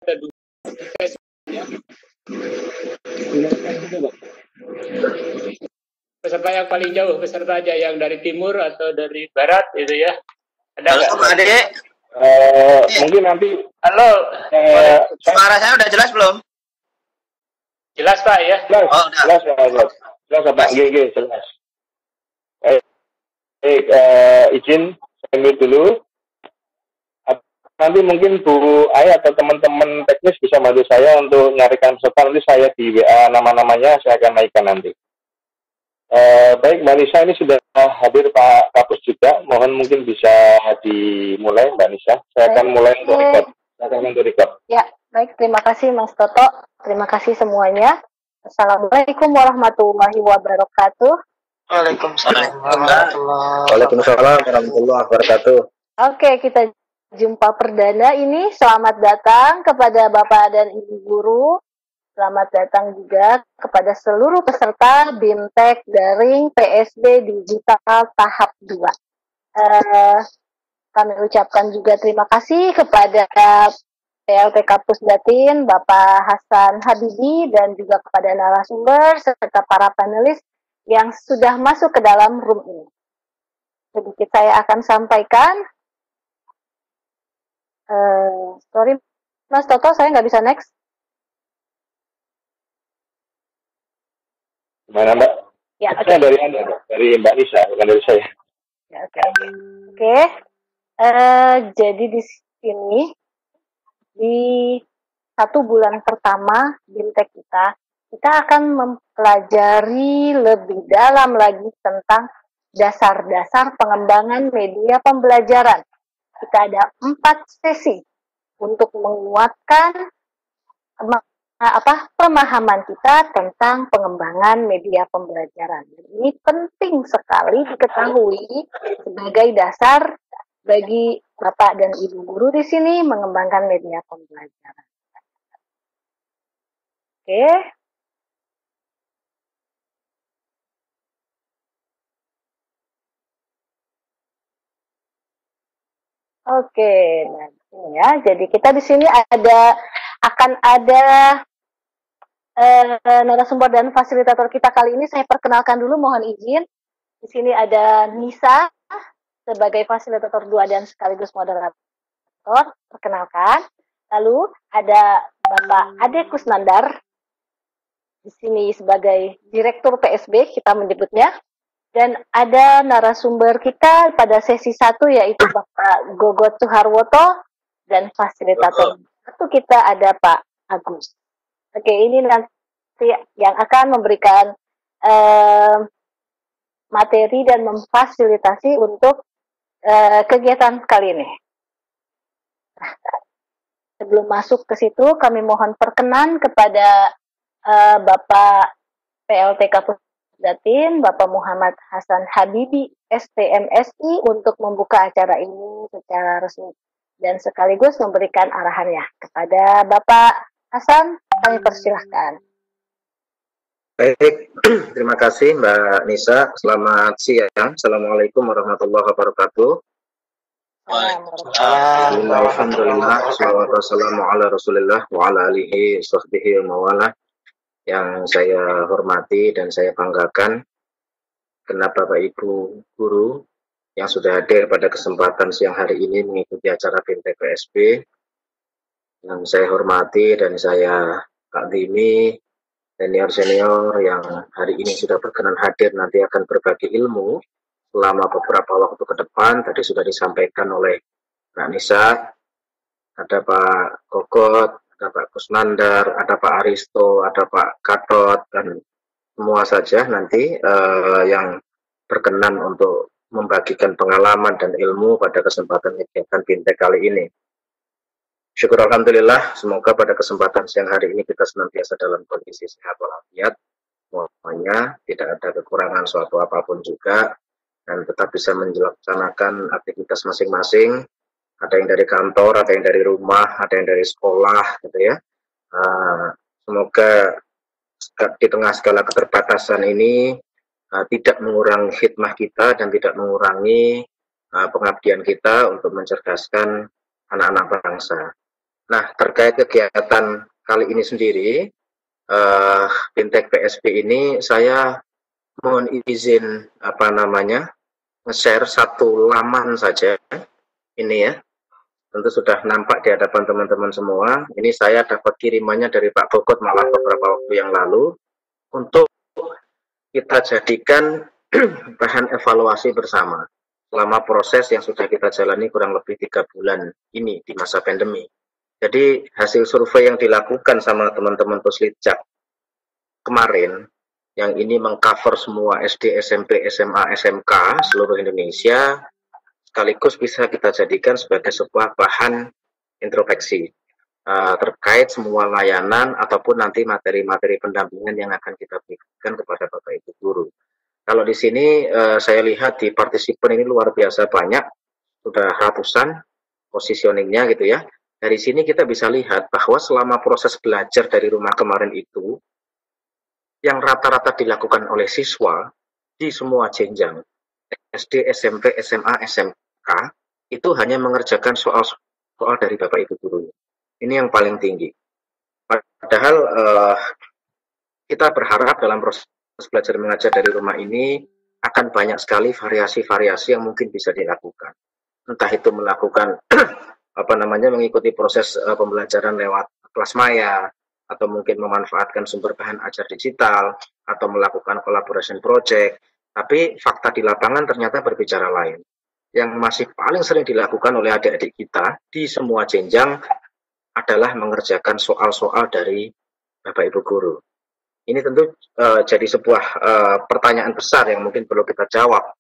atau 2 ya. Silakan juga, Pak. Peserta yang paling jauh, peserta aja yang dari timur atau dari barat itu ya. Ada nggak? Halo, Adik. Mungkin nanti. Halo. Suara saya udah jelas belum? Jelas Pak ya. Jelas, jelas Pak. GG jelas. Izin saya mute dulu. Nanti mungkin Bu Ai atau teman-teman teknis bisa bantu saya untuk nyarikan peserta. Nanti saya di WA nama-namanya saya akan naikkan nanti. Baik Mbak Nisa, ini sudah hadir Pak Kapus juga. Mohon mungkin bisa dimulai Mbak Nisa. Saya akan mulai untuk record. Ya, baik. Terima kasih Mas Toto. Terima kasih semuanya. Assalamualaikum warahmatullahi wabarakatuh. Waalaikumsalam warahmatullahi wabarakatuh. Oke, kita jumpa perdana ini. Selamat datang kepada Bapak dan Ibu guru. Selamat datang juga kepada seluruh peserta BIMTEK Daring PSB Digital tahap 2. Kami ucapkan juga terima kasih kepada PLTK Pusdatin, Bapak Hasan Habibi, dan juga kepada narasumber serta para panelis yang sudah masuk ke dalam room ini. Sedikit saya akan sampaikan. Sorry, Mas Toto, saya nggak bisa next. Gimana Mbak? Ya, okay. Dari Anda, dari Mbak Nisa, bukan dari saya. Ya, oke. Jadi di sini, di 1 bulan pertama BIMTEK kita akan mempelajari lebih dalam lagi tentang dasar-dasar pengembangan media pembelajaran. Kita ada 4 sesi untuk menguatkan pemahaman kita tentang pengembangan media pembelajaran. Ini penting sekali diketahui sebagai dasar bagi Bapak dan Ibu guru di sini mengembangkan media pembelajaran. Oke. Oke, nah ini ya. Jadi kita di sini akan ada narasumber dan fasilitator kita kali ini. Saya perkenalkan dulu, mohon izin. Di sini ada Nisa sebagai fasilitator 2 dan sekaligus moderator. Perkenalkan. Lalu ada Bapak Ade Kusnandar di sini sebagai Direktur PSB kita menyebutnya. Dan ada narasumber kita pada sesi 1 yaitu Bapak Gogot Suharwoto dan fasilitator 1 kita ada Pak Agus. Oke, ini nanti yang akan memberikan materi dan memfasilitasi untuk kegiatan kali ini. Nah, sebelum masuk ke situ, kami mohon perkenan kepada Bapak PLTK Pusdatin, Bapak Muhammad Hasan Habibi, STMSI, untuk membuka acara ini secara resmi dan sekaligus memberikan arahannya. Kepada Bapak Hasan, kami persilahkan. Baik, terima kasih Mbak Nisa. Selamat siang. Assalamualaikum warahmatullahi wabarakatuh. Alhamdulillah, salawatu wassalamu ala rasulillah wa ala alihi sahbihi wa mawala. Yang saya hormati dan saya banggakan karena Bapak Ibu guru yang sudah hadir pada kesempatan siang hari ini mengikuti acara BIMTEK PSB. Yang saya hormati dan saya takzimi senior-senior yang hari ini sudah berkenan hadir nanti akan berbagi ilmu selama beberapa waktu ke depan. Tadi sudah disampaikan oleh Mbak Nisa, ada Pak Gogot, ada Pak Kusnandar, ada Pak Aristo, ada Pak Gatot, dan semua saja nanti yang berkenan untuk membagikan pengalaman dan ilmu pada kesempatan kegiatan BIMTEK kali ini. Syukur Alhamdulillah, semoga pada kesempatan siang hari ini kita senantiasa dalam kondisi sehat walafiat, semuanya tidak ada kekurangan suatu apapun juga, dan tetap bisa menjalankan aktivitas masing-masing. Ada yang dari kantor, ada yang dari rumah, ada yang dari sekolah, gitu ya. Semoga di tengah segala keterbatasan ini tidak mengurangi khidmah kita dan tidak mengurangi pengabdian kita untuk mencerdaskan anak-anak bangsa. Nah, terkait kegiatan kali ini sendiri, Fintech PSP ini saya mohon izin nge-share satu laman saja ini ya. Tentu sudah nampak di hadapan teman-teman semua. Ini saya dapat kirimannya dari Pak Bokot malah beberapa waktu yang lalu untuk kita jadikan bahan evaluasi bersama selama proses yang sudah kita jalani kurang lebih 3 bulan ini di masa pandemi. Jadi hasil survei yang dilakukan sama teman-teman Puslitjak kemarin, yang ini mengcover semua SD, SMP, SMA, SMK seluruh Indonesia, sekaligus bisa kita jadikan sebagai sebuah bahan introspeksi terkait semua layanan ataupun nanti materi-materi pendampingan yang akan kita berikan kepada Bapak Ibu guru. Kalau di sini saya lihat di partisipan ini luar biasa banyak, sudah ratusan positioningnya gitu ya. Dari sini kita bisa lihat bahwa selama proses belajar dari rumah kemarin itu, yang rata-rata dilakukan oleh siswa di semua jenjang, SD, SMP, SMA, SMK, itu hanya mengerjakan soal dari Bapak Ibu guru. Ini yang paling tinggi. Padahal kita berharap dalam proses belajar mengajar dari rumah ini akan banyak sekali variasi-variasi yang mungkin bisa dilakukan. Entah itu melakukan mengikuti proses pembelajaran lewat kelas maya, atau mungkin memanfaatkan sumber bahan ajar digital, atau melakukan collaboration project. Tapi fakta di lapangan ternyata berbicara lain. Yang masih paling sering dilakukan oleh adik-adik kita di semua jenjang adalah mengerjakan soal-soal dari Bapak Ibu guru. Ini tentu jadi sebuah pertanyaan besar yang mungkin perlu kita jawab.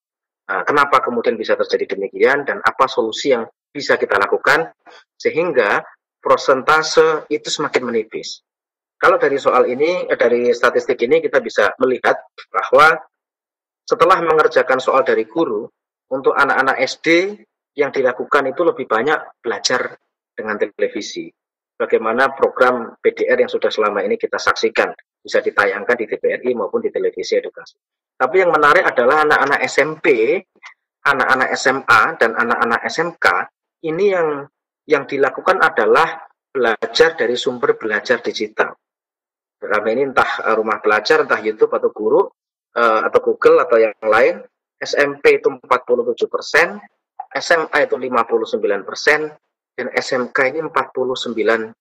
Kenapa kemudian bisa terjadi demikian dan apa solusi yang bisa kita lakukan sehingga persentase itu semakin menipis. Kalau dari soal ini, dari statistik ini kita bisa melihat bahwa setelah mengerjakan soal dari guru, untuk anak-anak SD yang dilakukan itu lebih banyak belajar dengan televisi. Bagaimana program PDR yang sudah selama ini kita saksikan bisa ditayangkan di TVRI maupun di televisi edukasi. Tapi yang menarik adalah anak-anak SMP, anak-anak SMA, dan anak-anak SMK, ini yang dilakukan adalah belajar dari sumber belajar digital. Dalam ini entah rumah belajar, entah YouTube atau guru, atau Google atau yang lain. SMP itu 47%, SMA itu 59%, dan SMK ini 49%.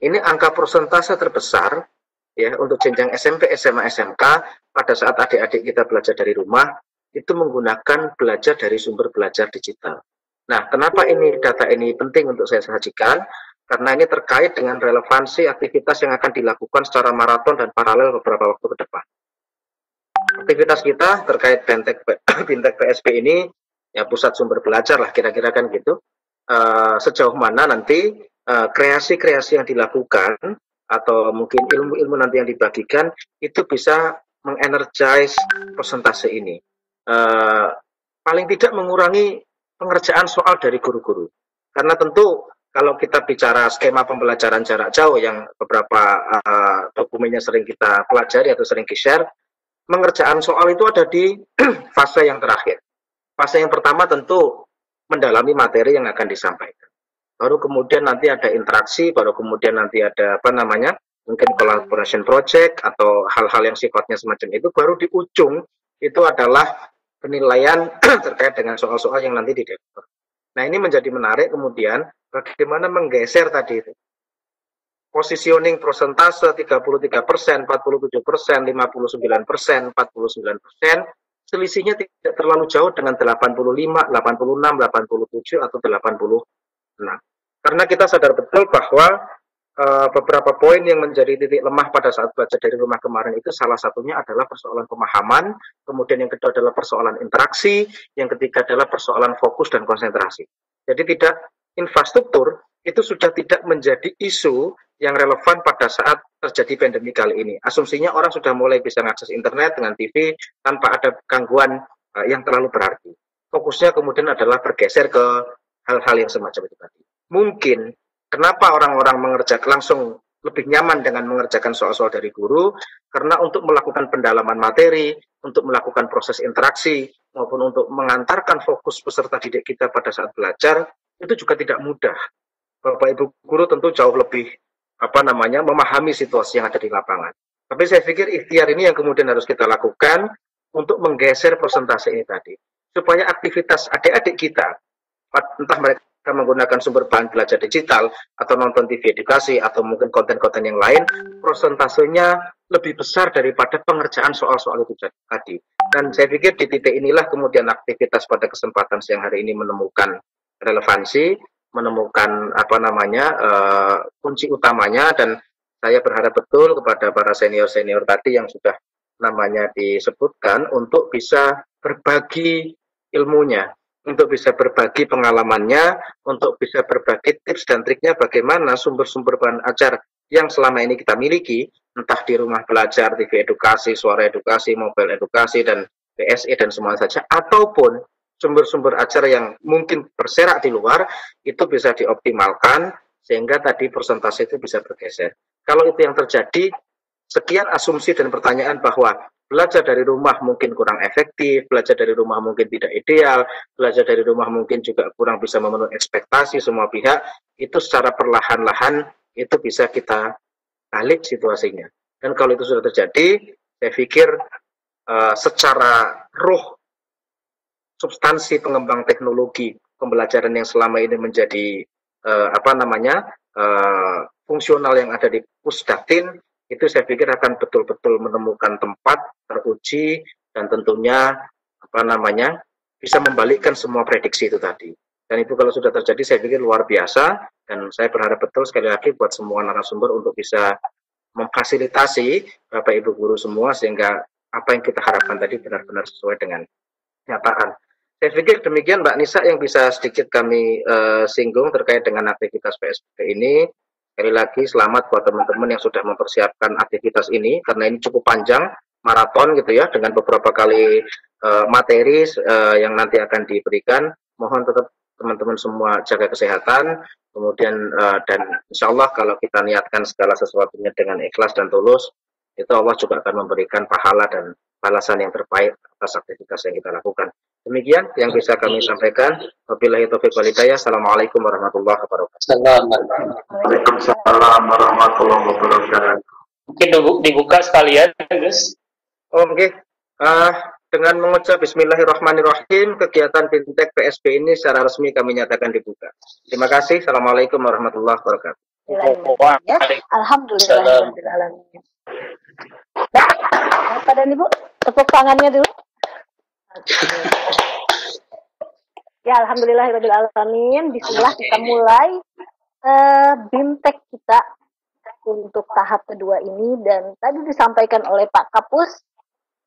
Ini angka persentase terbesar ya untuk jenjang SMP, SMA, SMK pada saat adik-adik kita belajar dari rumah itu menggunakan belajar dari sumber belajar digital. Nah, kenapa ini data ini penting untuk saya sajikan? Karena ini terkait dengan relevansi aktivitas yang akan dilakukan secara maraton dan paralel beberapa waktu ke depan. Aktivitas kita terkait Fintech PSP ini ya pusat sumber belajar lah kira-kira kan gitu. Sejauh mana nanti kreasi-kreasi yang dilakukan atau mungkin ilmu-ilmu nanti yang dibagikan itu bisa mengenergize persentase ini. Paling tidak mengurangi pengerjaan soal dari guru-guru. Karena tentu kalau kita bicara skema pembelajaran jarak jauh yang beberapa dokumennya sering kita pelajari atau sering di-share, pengerjaan soal itu ada di fase yang terakhir. Fase yang pertama tentu mendalami materi yang akan disampaikan. Baru kemudian nanti ada interaksi, baru kemudian nanti ada mungkin collaboration project atau hal-hal yang sifatnya semacam itu, baru di ujung itu adalah penilaian terkait dengan soal-soal yang nanti dideliver. Nah, ini menjadi menarik kemudian bagaimana menggeser tadi itu. Positioning persentase 33%, 47%, 59%, 49%, selisihnya tidak terlalu jauh dengan 85, 86, 87, atau 86. Karena kita sadar betul bahwa beberapa poin yang menjadi titik lemah pada saat belajar dari rumah kemarin itu salah satunya adalah persoalan pemahaman, kemudian yang kedua adalah persoalan interaksi, yang ketiga adalah persoalan fokus dan konsentrasi. Jadi infrastruktur itu sudah tidak menjadi isu yang relevan pada saat terjadi pandemi kali ini. Asumsinya orang sudah mulai bisa mengakses internet dengan TV tanpa ada gangguan yang terlalu berarti. Fokusnya kemudian adalah bergeser ke hal-hal yang semacam itu tadi. Mungkin kenapa orang-orang mengerjakan langsung lebih nyaman dengan mengerjakan soal-soal dari guru, karena untuk melakukan pendalaman materi, untuk melakukan proses interaksi, maupun untuk mengantarkan fokus peserta didik kita pada saat belajar, itu juga tidak mudah. Bapak Ibu guru tentu jauh lebih memahami situasi yang ada di lapangan. Tapi saya pikir ikhtiar ini yang kemudian harus kita lakukan untuk menggeser persentase ini tadi, supaya aktivitas adik-adik kita, entah mereka menggunakan sumber bahan belajar digital atau nonton TV edukasi atau mungkin konten-konten yang lain, persentasenya lebih besar daripada pengerjaan soal-soal itu tadi. Dan saya pikir di titik inilah kemudian aktivitas pada kesempatan siang hari ini menemukan relevansi, menemukan kunci utamanya, dan saya berharap betul kepada para senior-senior tadi yang sudah namanya disebutkan untuk bisa berbagi ilmunya, untuk bisa berbagi pengalamannya, untuk bisa berbagi tips dan triknya bagaimana sumber-sumber bahan ajar yang selama ini kita miliki, entah di rumah belajar, TV edukasi, suara edukasi, mobile edukasi, dan PSE dan semua saja, ataupun sumber-sumber ajar yang mungkin berserak di luar, itu bisa dioptimalkan sehingga tadi persentase itu bisa bergeser. Kalau itu yang terjadi, sekian asumsi dan pertanyaan bahwa belajar dari rumah mungkin kurang efektif, belajar dari rumah mungkin tidak ideal, belajar dari rumah mungkin juga kurang bisa memenuhi ekspektasi semua pihak, itu secara perlahan-lahan itu bisa kita balik situasinya. Dan kalau itu sudah terjadi, saya pikir secara ruh, substansi pengembang teknologi pembelajaran yang selama ini menjadi fungsional yang ada di Pusdatin, itu saya pikir akan betul-betul menemukan tempat teruji dan tentunya bisa membalikkan semua prediksi itu tadi. Dan itu kalau sudah terjadi saya pikir luar biasa, dan saya berharap betul sekali lagi buat semua narasumber untuk bisa memfasilitasi Bapak Ibu guru semua sehingga apa yang kita harapkan tadi benar-benar sesuai dengan kenyataan. Saya pikir demikian Mbak Nisa yang bisa sedikit kami singgung terkait dengan aktivitas PSBB ini. Sekali lagi selamat buat teman-teman yang sudah mempersiapkan aktivitas ini, karena ini cukup panjang, maraton gitu ya, dengan beberapa kali materi yang nanti akan diberikan. Mohon tetap teman-teman semua jaga kesehatan, kemudian dan insya Allah kalau kita niatkan segala sesuatunya dengan ikhlas dan tulus, itu Allah juga akan memberikan pahala dan balasan yang terbaik atas aktivitas yang kita lakukan. Demikian yang bisa kami sampaikan. Wabillahi taufiq wal hidayah. Assalamualaikum warahmatullahi wabarakatuh. Waalaikumsalam warahmatullahi wabarakatuh. Mungkin dibuka sekalian, Gus. Oke. Dengan mengucap Bismillahirrahmanirrahim, kegiatan Bintek PSB ini secara resmi kami nyatakan dibuka. Terima kasih. Assalamualaikum warahmatullahi wabarakatuh. Alhamdulillah. Bapak dan Ibu, tepuk tangannya dulu. Ya, alhamdulillahirrahmanirrahim. Bismillah, kita mulai Bintek kita untuk tahap kedua ini. Dan tadi disampaikan oleh Pak Kapus,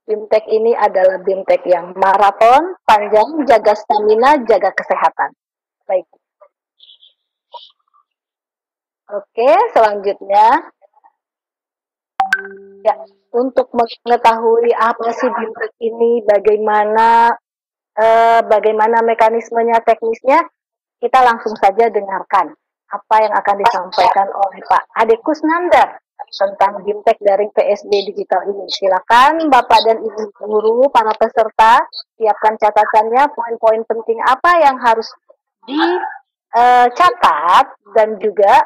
Bintek ini adalah Bintek yang maraton, panjang, jaga stamina, jaga kesehatan. Baik. Oke, selanjutnya. Ya, untuk mengetahui apa sih Bintek ini, bagaimana mekanismenya, teknisnya, kita langsung saja dengarkan apa yang akan disampaikan oleh Pak Ade Kusnandar tentang Bintek dari PSB Digital ini. Silakan Bapak dan Ibu guru, para peserta, siapkan catatannya, poin-poin penting apa yang harus dicatat dan juga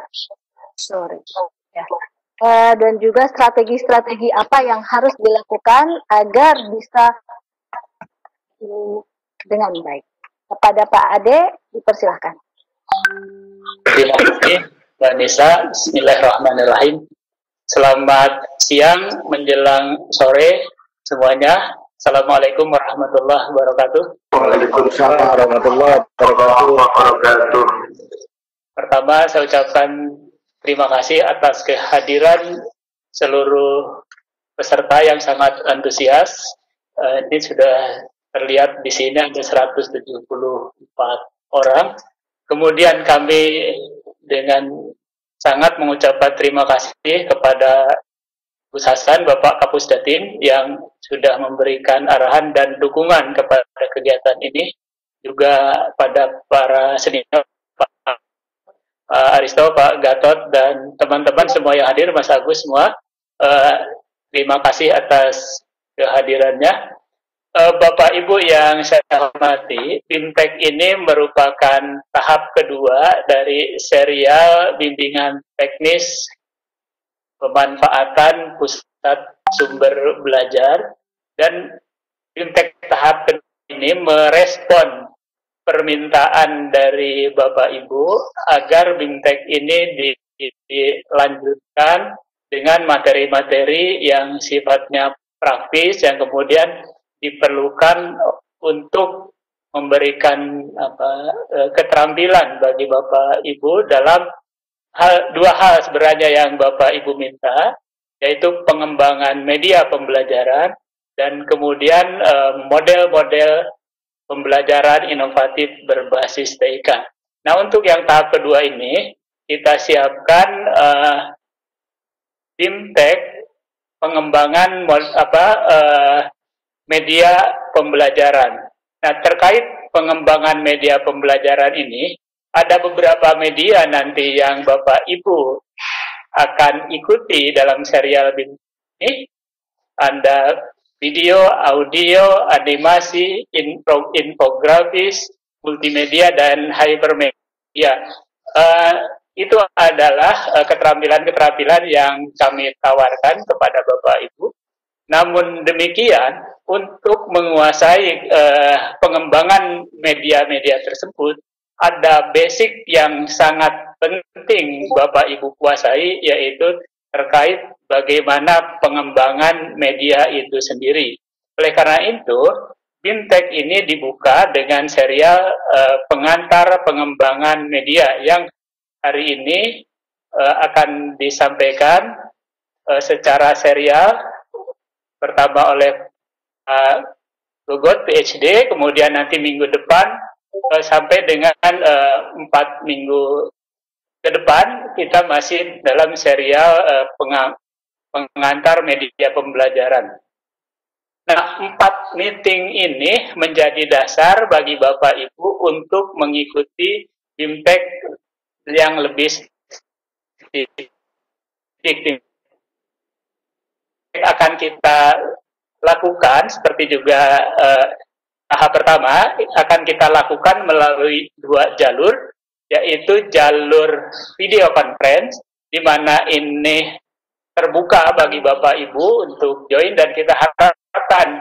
dan juga strategi-strategi apa yang harus dilakukan agar bisa dengan baik. Kepada Pak Ade, dipersilahkan. Terima kasih, Mbak Nisa. Bismillahirrahmanirrahim. Selamat siang menjelang sore semuanya. Assalamualaikum warahmatullahi wabarakatuh. Waalaikumsalam warahmatullahi wabarakatuh. Pertama, saya ucapkan terima kasih atas kehadiran seluruh peserta yang sangat antusias. Ini sudah terlihat di sini ada 174 orang. Kemudian kami dengan sangat mengucapkan terima kasih kepada Gus Hasan, Bapak Kapusdatin, yang sudah memberikan arahan dan dukungan kepada kegiatan ini. Juga pada para senior, Pak Aristo, Pak Gatot, dan teman-teman semua yang hadir, Mas Agus semua, terima kasih atas kehadirannya. Bapak Ibu yang saya hormati, BIMTEK ini merupakan tahap kedua dari serial bimbingan teknis pemanfaatan pusat sumber belajar, dan BIMTEK tahap kedua ini merespon permintaan dari Bapak Ibu agar BIMTEK ini dilanjutkan dengan materi-materi yang sifatnya praktis yang kemudian diperlukan untuk memberikan keterampilan bagi Bapak Ibu dalam dua hal sebenarnya yang Bapak Ibu minta, yaitu pengembangan media pembelajaran dan kemudian model-model pembelajaran inovatif berbasis TIK. Nah, untuk yang tahap kedua ini kita siapkan BIMTEK pengembangan media pembelajaran. Nah, terkait pengembangan media pembelajaran ini, ada beberapa media nanti yang Bapak Ibu akan ikuti dalam serial ini. Ada video, audio, animasi, infografis, multimedia, dan hypermedia. Itu adalah keterampilan-keterampilan yang kami tawarkan kepada Bapak Ibu. Namun demikian, untuk menguasai pengembangan media-media tersebut, ada basic yang sangat penting Bapak Ibu kuasai, yaitu terkait bagaimana pengembangan media itu sendiri. Oleh karena itu, BIMTEK ini dibuka dengan serial pengantar pengembangan media yang hari ini akan disampaikan secara serial. Pertama oleh Gogot PhD, kemudian nanti minggu depan sampai dengan 4 minggu ke depan kita masih dalam serial pengantar media pembelajaran. Nah, 4 meeting ini menjadi dasar bagi Bapak Ibu untuk mengikuti BIMTEK yang lebih spesifik. Akan kita lakukan seperti juga tahap pertama akan kita lakukan melalui 2 jalur, yaitu jalur video conference, di mana ini terbuka bagi Bapak Ibu untuk join, dan kita harapkan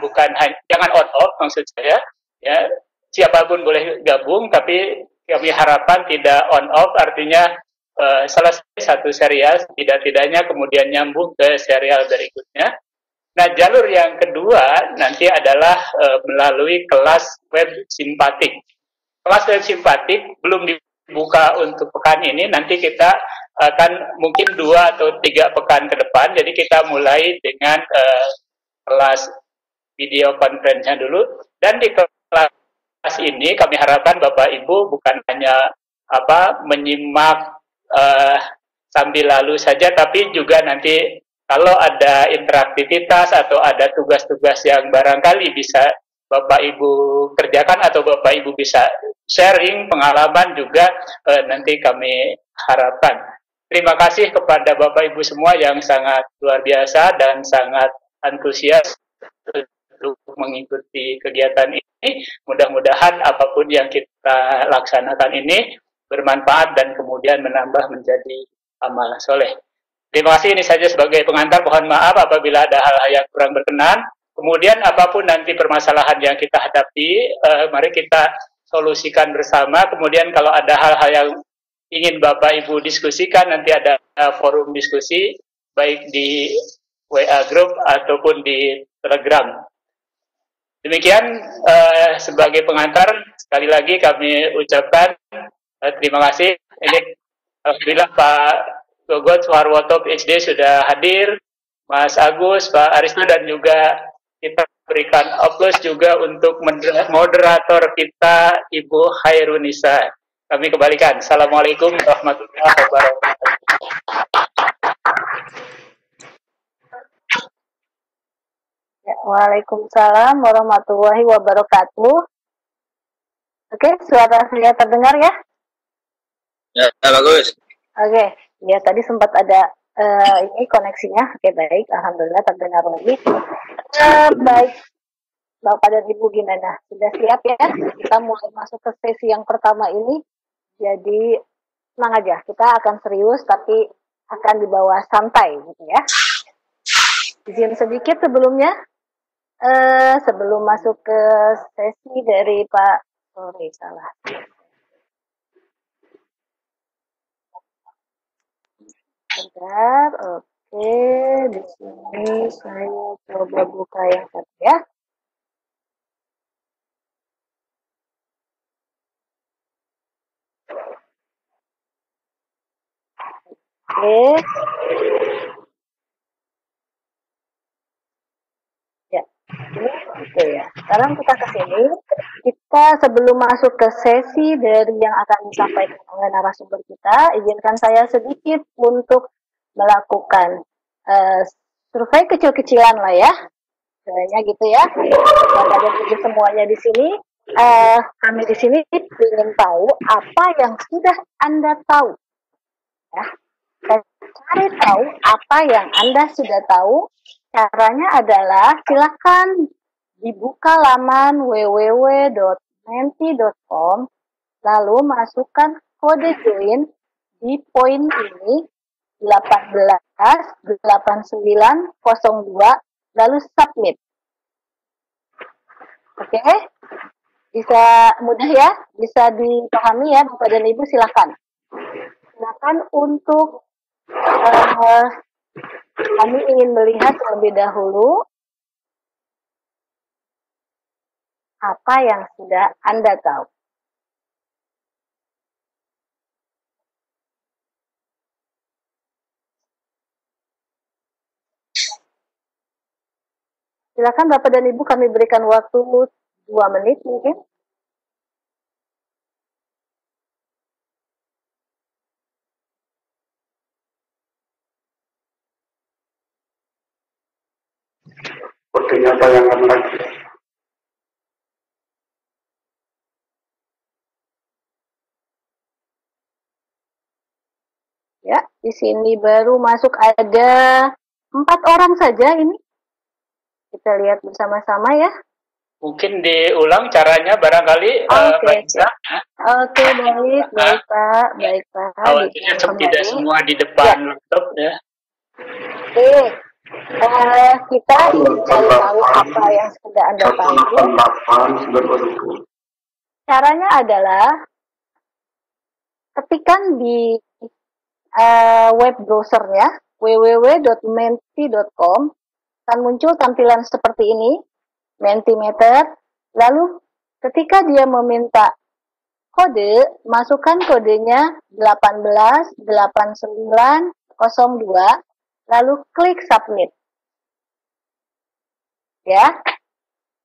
jangan on off, maksud saya ya, siapapun boleh gabung, tapi kami harapkan tidak on off, artinya selesai satu serial tidak-tidaknya kemudian nyambung ke serial berikutnya. Nah, jalur yang kedua nanti adalah melalui kelas web simpatik. Kelas web simpatik belum dibuka untuk pekan ini, nanti kita akan mungkin 2 atau 3 pekan ke depan, jadi kita mulai dengan kelas video conference-nya dulu, dan di kelas ini kami harapkan Bapak Ibu bukan hanya menyimak sambil lalu saja, tapi juga nanti kalau ada interaktivitas atau ada tugas-tugas yang barangkali bisa Bapak Ibu kerjakan atau Bapak Ibu bisa sharing pengalaman juga nanti kami harapkan. Terima kasih kepada Bapak Ibu semua yang sangat luar biasa dan sangat antusias untuk mengikuti kegiatan ini. Mudah-mudahan apapun yang kita laksanakan ini bermanfaat dan kemudian menambah menjadi amal soleh. Terima kasih, ini saja sebagai pengantar. Mohon maaf apabila ada hal-hal yang kurang berkenan. Kemudian apapun nanti permasalahan yang kita hadapi, mari kita solusikan bersama. Kemudian kalau ada hal-hal yang ingin Bapak Ibu diskusikan, nanti ada forum diskusi, baik di WA Group ataupun di Telegram. Demikian sebagai pengantar, sekali lagi kami ucapkan terima kasih. Ini alhamdulillah Pak Gogot Suharwoto PhD sudah hadir, Mas Agus, Pak Aristo, dan juga kita berikan aplaus juga untuk moderator kita Ibu Hairunisa. Kami kembalikan. Assalamualaikum warahmatullahi wabarakatuh. Ya, waalaikumsalam warahmatullahi wabarakatuh. Oke, suara saya terdengar ya? Ya, bagus. Oke, ya tadi sempat ada ini koneksinya. Oke, baik, alhamdulillah terdengar lagi. Baik, Bapak dan Ibu gimana? Sudah siap ya? Kita mulai masuk ke sesi yang pertama ini. Jadi tenang aja, kita akan serius tapi akan dibawa santai gitu ya. Izin sedikit sebelumnya, sebelum masuk ke sesi dari Pak, sorry salah. Bentar, oke, di sini saya coba buka yang satu ya. Oke. Ya, ini oke ya. Sekarang kita ke sini. Kita sebelum masuk ke sesi dari yang akan disampaikan oleh narasumber kita, izinkan saya sedikit untuk melakukan survei kecil-kecilan lah ya. Kayaknya gitu ya. Ada semuanya di sini. Kami di sini ingin tahu apa yang sudah Anda tahu. Ya. Cari tahu apa yang Anda sudah tahu. Caranya adalah silakan dibuka laman www.menti.com, lalu masukkan kode join di poin ini 188902, lalu submit. Oke, bisa mudah ya, bisa dipahami ya Bapak dan Ibu, silakan. Silakan untuk kami ingin melihat terlebih dahulu apa yang sudah Anda tahu. Silakan Bapak dan Ibu, kami berikan waktu 2 menit mungkin. Sepertinya tayangan lagi. Ya, di sini baru masuk ada 4 orang saja ini. Kita lihat bersama-sama ya. Mungkin diulang caranya barangkali. Oke, baik Pak, baik Pak. Khawatirnya tidak semua di depan laptop ya. Oke, kita ingin cari tahu apa yang sudah Anda tahu. Caranya adalah ketikkan di web browsernya www.menti.com, akan muncul tampilan seperti ini, Mentimeter. Lalu ketika dia meminta kode, masukkan kodenya 188902, lalu klik submit. Ya,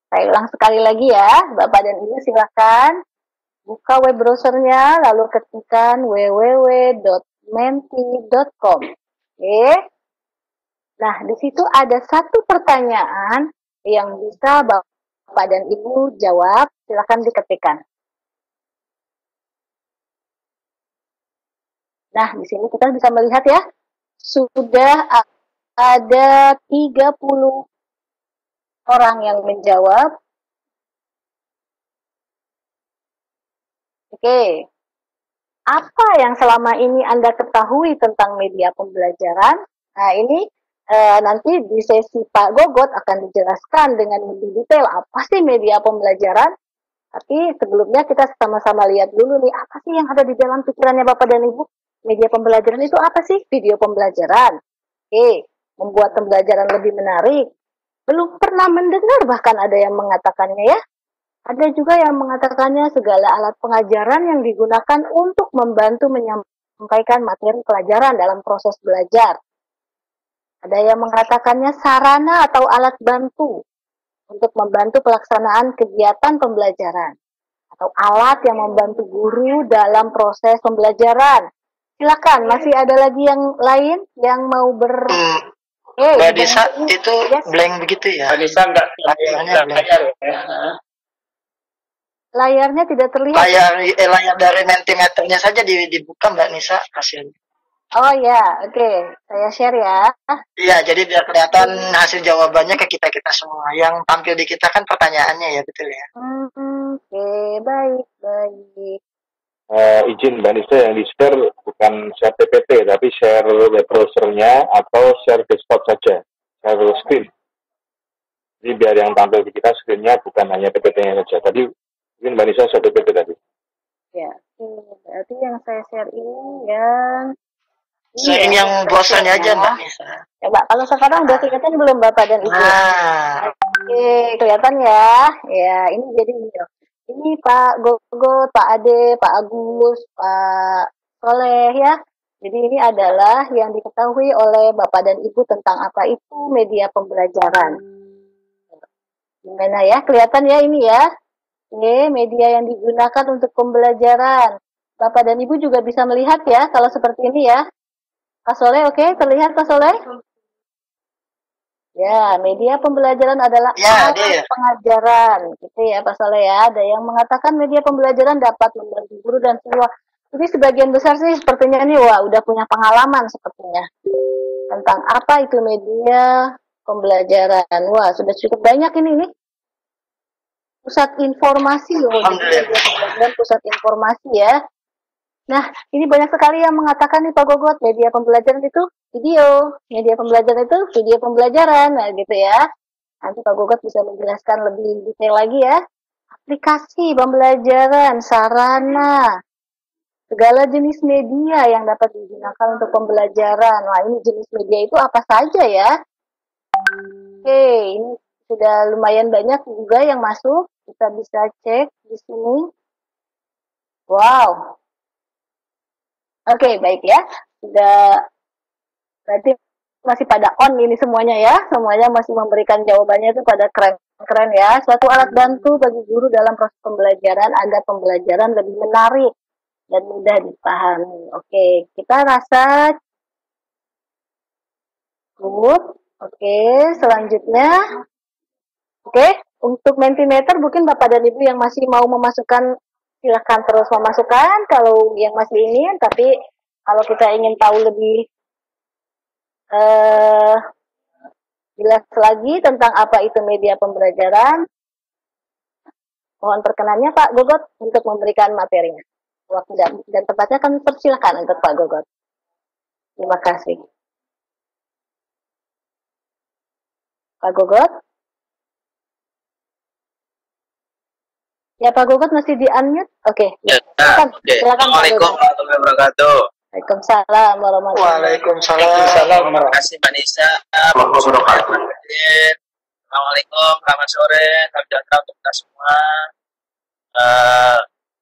saya ulang sekali lagi ya, Bapak dan Ibu silakan buka web browsernya, lalu ketikkan www.menti.com. Oke. Nah, di situ ada satu pertanyaan yang bisa Bapak dan Ibu jawab, silakan diketikkan. Nah, di sini kita bisa melihat ya, sudah ada 30 orang yang menjawab. Oke. Apa yang selama ini Anda ketahui tentang media pembelajaran? Nah, ini nanti di sesi Pak Gogot akan dijelaskan dengan lebih detail apa sih media pembelajaran. Tapi sebelumnya kita sama-sama lihat dulu nih, apa sih yang ada di dalam pikirannya Bapak dan Ibu? Media pembelajaran itu apa sih? Video pembelajaran. Oke, membuat pembelajaran lebih menarik. Belum pernah mendengar bahkan ada yang mengatakannya ya. Ada juga yang mengatakannya segala alat pengajaran yang digunakan untuk membantu menyampaikan materi pelajaran dalam proses belajar. Ada yang mengatakannya sarana atau alat bantu untuk membantu pelaksanaan kegiatan pembelajaran. Atau alat yang membantu guru dalam proses pembelajaran. Silakan, masih ada lagi yang lain yang mau Mbak Disa, itu yes. Blank begitu ya? Mbak Disa enggak layar ya? Layarnya tidak terlihat. Layar dari Mentimeternya saja dibuka Mbak Nisa, kasihan. Oh ya, oke. Saya share ya. Iya, jadi biar kelihatan hasil jawabannya ke kita-kita semua. Yang tampil di kita kan pertanyaannya ya, betul ya? Oke, baik. Izin Mbak Nisa, yang di-share bukan share PPT, tapi share web browser-nya atau share desktop saja, share screen. Jadi biar yang tampil di kita screen-nya bukan hanya PPT-nya saja. Tadi mungkin Mbak Nisa share PPT tadi. Ya, berarti yang saya share ini yang Sharing yang browsernya aja Mbak Nisa. Coba, kalau sekarang udah kelihatan belum Bapak dan Ibu? Oke, kelihatan ya. Ya, ini jadi ini Pak Gogot, Pak Ade, Pak Agus, Pak Soleh ya. Jadi ini adalah yang diketahui oleh Bapak dan Ibu tentang apa itu media pembelajaran. Gimana ya? Kelihatan ya ini ya? Oke, media yang digunakan untuk pembelajaran. Bapak dan Ibu juga bisa melihat ya kalau seperti ini ya. Pak Soleh, oke, terlihat Pak Soleh? Ya, media pembelajaran adalah alat pengajaran, gitu ya Pak Soleh ya. Ada yang mengatakan media pembelajaran dapat membantu guru dan siswa. Jadi sebagian besar sih sepertinya ini udah punya pengalaman sepertinya tentang apa itu media pembelajaran. Wah, sudah cukup banyak ini nih. Pusat informasi loh, media pembelajaran pusat informasi ya. Nah, ini banyak sekali yang mengatakan nih Pak Gogot, media pembelajaran itu video, media pembelajaran itu video pembelajaran, nah gitu ya. Nanti Pak Gogot bisa menjelaskan lebih detail lagi ya. Aplikasi pembelajaran, sarana, segala jenis media yang dapat digunakan untuk pembelajaran. Wah, ini jenis media itu apa saja ya? Oke, ini sudah lumayan banyak juga yang masuk. Kita bisa cek di sini. Wow. Oke, baik ya. Sudah berarti masih pada on ini semuanya ya. Semuanya masih memberikan jawabannya itu pada keren ya. Suatu alat bantu bagi guru dalam proses pembelajaran agar pembelajaran lebih menarik dan mudah dipahami. Oke, kita rasa good. Oke, selanjutnya. Oke, untuk Mentimeter mungkin Bapak dan Ibu yang masih mau memasukkan silahkan terus memasukkan kalau yang masih ingin, tapi kalau kita ingin tahu lebih jelas lagi tentang apa itu media pembelajaran, mohon perkenannya Pak Gogot untuk memberikan materinya. Waktu dan tempatnya kami persilakan untuk Pak Gogot. Terima kasih. Pak Gogot? Ya Pak Gogot masih di unmute? Oke. Ya, silakan. Assalamualaikum warahmatullahi wabarakatuh. Waalaikumsalam warahmatullahi wabarakatuh. Waalaikumsalam. Terima kasih Mbak Nisa. Assalamualaikum, selamat sore, salam sejahtera untuk kita semua.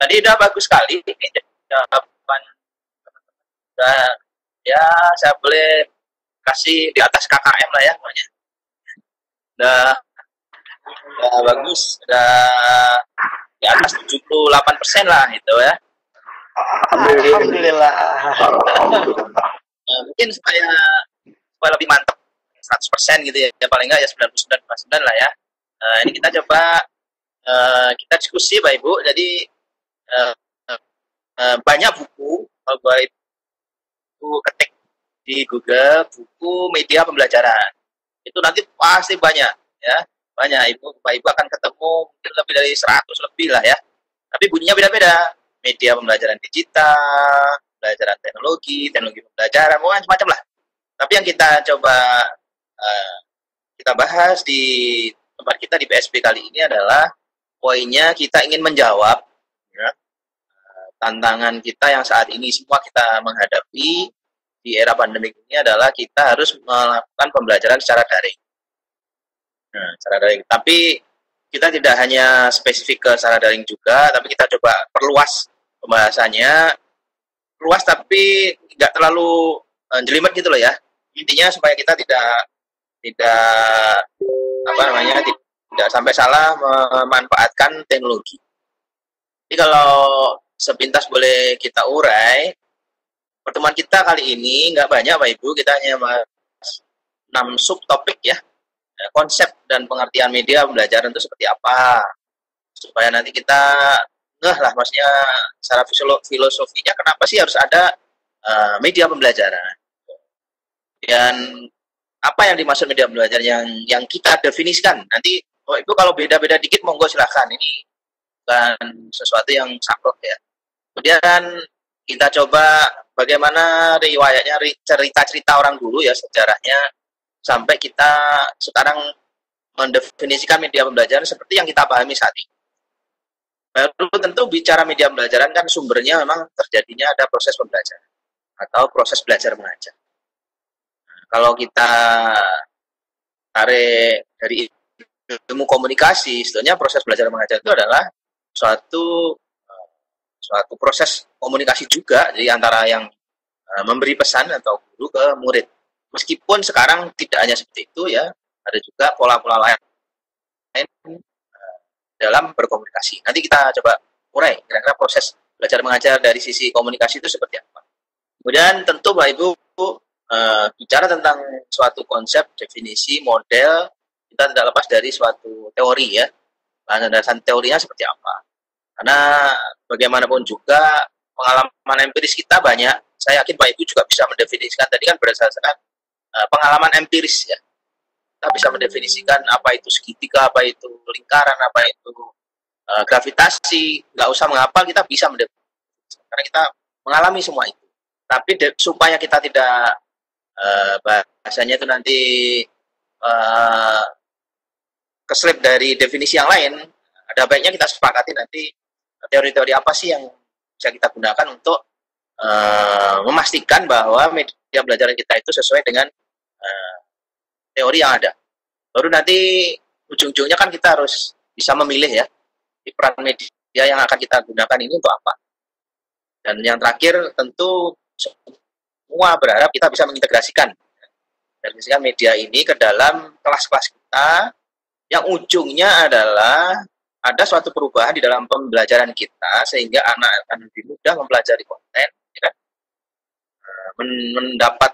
Tadi udah bagus sekali ini jawaban teman-teman. Ya, saya boleh kasih di atas KKM lah ya pokoknya. Udah bagus, udah di atas 78% lah itu ya. Alhamdulillah. Mungkin supaya lebih mantap 100% gitu ya, paling enggak ya 99,9 lah ya. Ini kita coba kita diskusi Bapak Ibu. Jadi banyak buku, kalau Bapak Ibu ketik di Google buku media pembelajaran, itu nanti pasti banyak ya. Banyak Bapak Ibu akan ketemu mungkin lebih dari 100 lebih lah ya. Tapi bunyinya beda-beda. Media pembelajaran digital, pembelajaran teknologi pembelajaran, macam-macam lah. Tapi yang kita coba kita bahas di tempat kita di PSP kali ini adalah poinnya kita ingin menjawab ya, tantangan kita yang saat ini semua kita menghadapi di era pandemik ini adalah kita harus melakukan pembelajaran secara daring. Nah, secara daring. Tapi kita tidak hanya spesifik ke secara daring juga, tapi kita coba perluas pembahasannya, luas tapi nggak terlalu jelimet gitu loh ya. Intinya supaya kita tidak sampai salah memanfaatkan teknologi. Jadi kalau sepintas boleh kita urai, pertemuan kita kali ini nggak banyak Pak Ibu, kita hanya 6 subtopik ya. Konsep dan pengertian media pembelajaran itu seperti apa, supaya nanti kita maksudnya secara filosofinya kenapa sih harus ada media pembelajaran. Dan apa yang dimaksud media pembelajaran yang kita definisikan nanti, Ibu kalau beda-beda dikit monggo silahkan, ini bukan sesuatu yang saklek ya. Kemudian kita coba bagaimana riwayatnya, cerita-cerita orang dulu ya, sejarahnya, sampai kita sekarang mendefinisikan media pembelajaran seperti yang kita pahami saat ini. Baru tentu bicara media pembelajaran kan sumbernya memang terjadinya ada proses pembelajaran atau proses belajar mengajar. Nah, kalau kita tarik dari ilmu komunikasi, sebetulnya proses belajar mengajar itu adalah suatu proses komunikasi juga di antara yang memberi pesan atau guru ke murid. Meskipun sekarang tidak hanya seperti itu ya, ada juga pola-pola lain dalam berkomunikasi. Nanti kita coba urai kira-kira proses belajar mengajar dari sisi komunikasi itu seperti apa. Kemudian tentu Bapak Ibu bicara tentang suatu konsep, definisi, model, kita tidak lepas dari suatu teori ya. Landasan teorinya seperti apa. Karena bagaimanapun juga pengalaman empiris kita banyak. Saya yakin Pak Ibu juga bisa mendefinisikan, tadi kan berdasarkan pengalaman empiris ya. Kita bisa mendefinisikan apa itu segitiga, apa itu lingkaran, apa itu gravitasi. Nggak usah menghafal, kita bisa mendefinisikan. Karena kita mengalami semua itu. Tapi supaya kita tidak bahasanya itu nanti keselip dari definisi yang lain, ada baiknya kita sepakati nanti teori-teori apa sih yang bisa kita gunakan untuk memastikan bahwa media pembelajaran kita itu sesuai dengan teori yang ada. Baru nanti ujung-ujungnya kan kita harus bisa memilih ya, di peran media yang akan kita gunakan ini untuk apa. Dan yang terakhir tentu semua berharap kita bisa mengintegrasikan media ini ke dalam kelas-kelas kita, yang ujungnya adalah ada suatu perubahan di dalam pembelajaran kita sehingga anak akan lebih mudah mempelajari konten, ya kan? Mendapat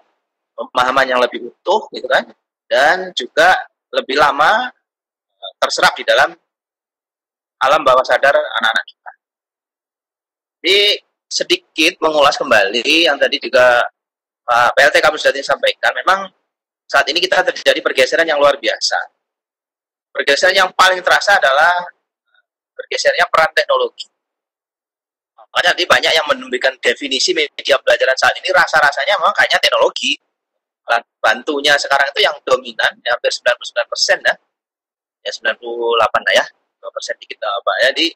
pemahaman yang lebih utuh, gitu kan? Dan juga lebih lama terserap di dalam alam bawah sadar anak-anak kita. Jadi sedikit mengulas kembali yang tadi juga Pak PLT kami sudah sampaikan, memang saat ini kita terjadi pergeseran yang luar biasa. Pergeseran yang paling terasa adalah bergesernya peran teknologi. Makanya nanti banyak yang memberikan definisi media pembelajaran saat ini rasa-rasanya memang kayaknya teknologi. Bantunya sekarang itu yang dominan, ya hampir 99% ya 98 lah ya, 2% dikit apa ya. Jadi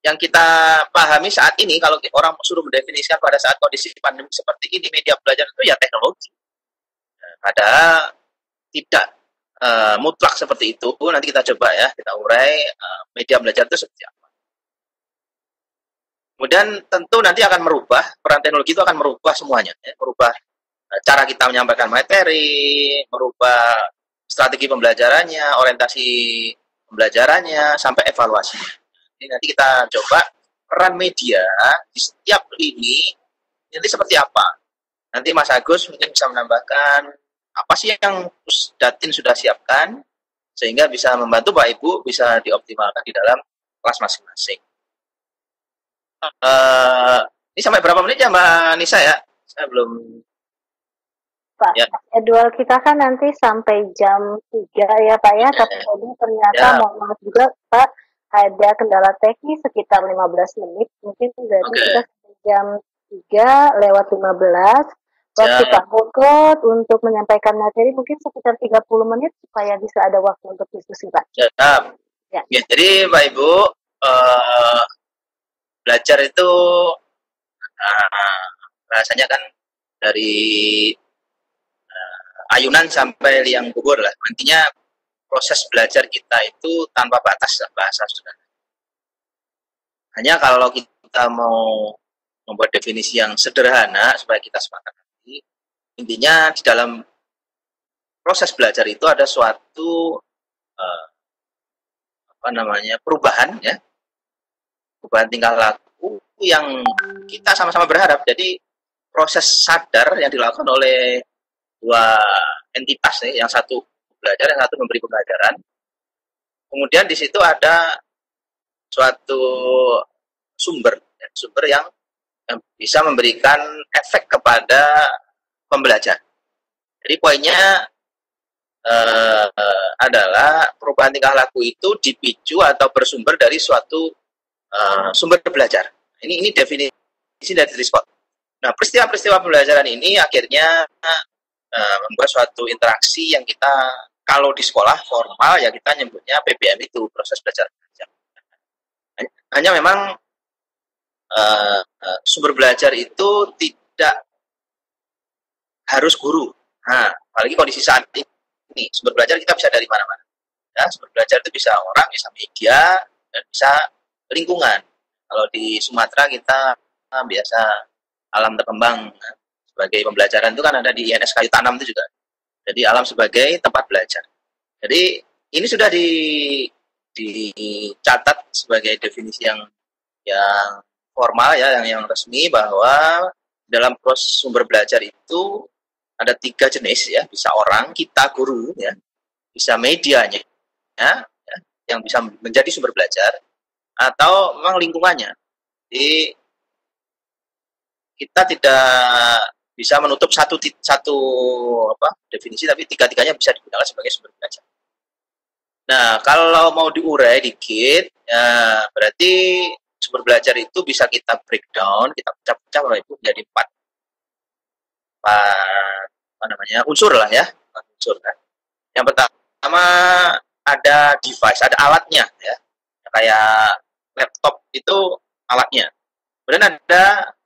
yang kita pahami saat ini, kalau orang suruh mendefinisikan pada saat kondisi pandemi seperti ini, media pembelajaran itu ya teknologi. Padahal tidak mutlak seperti itu. Nanti kita coba ya, kita urai media belajar itu seperti apa. Kemudian tentu nanti akan merubah, peran teknologi itu akan merubah semuanya ya, merubah cara kita menyampaikan materi, merubah strategi pembelajarannya, orientasi pembelajarannya, sampai evaluasinya. Ini nanti kita coba peran media di setiap lini nanti seperti apa. Nanti Mas Agus mungkin bisa menambahkan apa sih yang Datin sudah siapkan sehingga bisa membantu Pak Ibu bisa dioptimalkan di dalam kelas masing-masing. Ini sampai berapa menit ya Mbak Nisa ya? Saya belum. Pak, ya. Jadwal kita kan nanti sampai jam 3 ya Pak ya, tapi tadi ternyata mohon maaf juga Pak, ada kendala teknis sekitar 15 menit, mungkin dari kita sampai jam 3:15. Waktu Pak Bogor untuk menyampaikan materi mungkin sekitar 30 menit supaya bisa ada waktu untuk diskusi Pak. Ya, jadi Pak Ibu, belajar itu rasanya kan dari ayunan sampai liang kubur lah. Nantinya proses belajar kita itu tanpa batas bahasa sudah. Hanya kalau kita mau membuat definisi yang sederhana supaya kita sepakat nanti, intinya di dalam proses belajar itu ada suatu perubahan ya, perubahan tingkah laku yang kita sama-sama berharap. Jadi proses sadar yang dilakukan oleh dua entitas nih, yang satu belajar, yang satu memberi pembelajaran. Kemudian di situ ada suatu sumber yang bisa memberikan efek kepada pembelajar. Jadi poinnya adalah perubahan tingkah laku itu dipicu atau bersumber dari suatu sumber belajar. Ini definisi dari Driscoll. Nah, peristiwa-peristiwa pembelajaran ini akhirnya membuat suatu interaksi yang kita kalau di sekolah formal ya kita nyebutnya PBM itu, proses belajar mengajar. Hanya memang sumber belajar itu tidak harus guru. Nah, apalagi kondisi saat ini, sumber belajar kita bisa dari mana-mana. Ya, sumber belajar itu bisa orang, bisa media, dan bisa lingkungan. Kalau di Sumatera kita biasa alam terkembang sebagai pembelajaran itu kan ada di INS Kayu Tanam itu juga. Jadi alam sebagai tempat belajar. Jadi ini sudah dicatat sebagai definisi yang formal ya, yang resmi bahwa dalam proses sumber belajar itu ada 3 jenis ya, bisa orang, kita guru ya, bisa medianya ya, yang bisa menjadi sumber belajar atau memang lingkungannya. Jadi kita tidak bisa menutup satu definisi, tapi 3-tiganya bisa digunakan sebagai sumber belajar. Nah, kalau mau diurai dikit, ya berarti sumber belajar itu bisa kita breakdown, kita pecah-pecah menjadi 4 unsur lah ya, unsur kan. Yang pertama ada device, ada alatnya ya, kayak laptop itu alatnya. Kemudian ada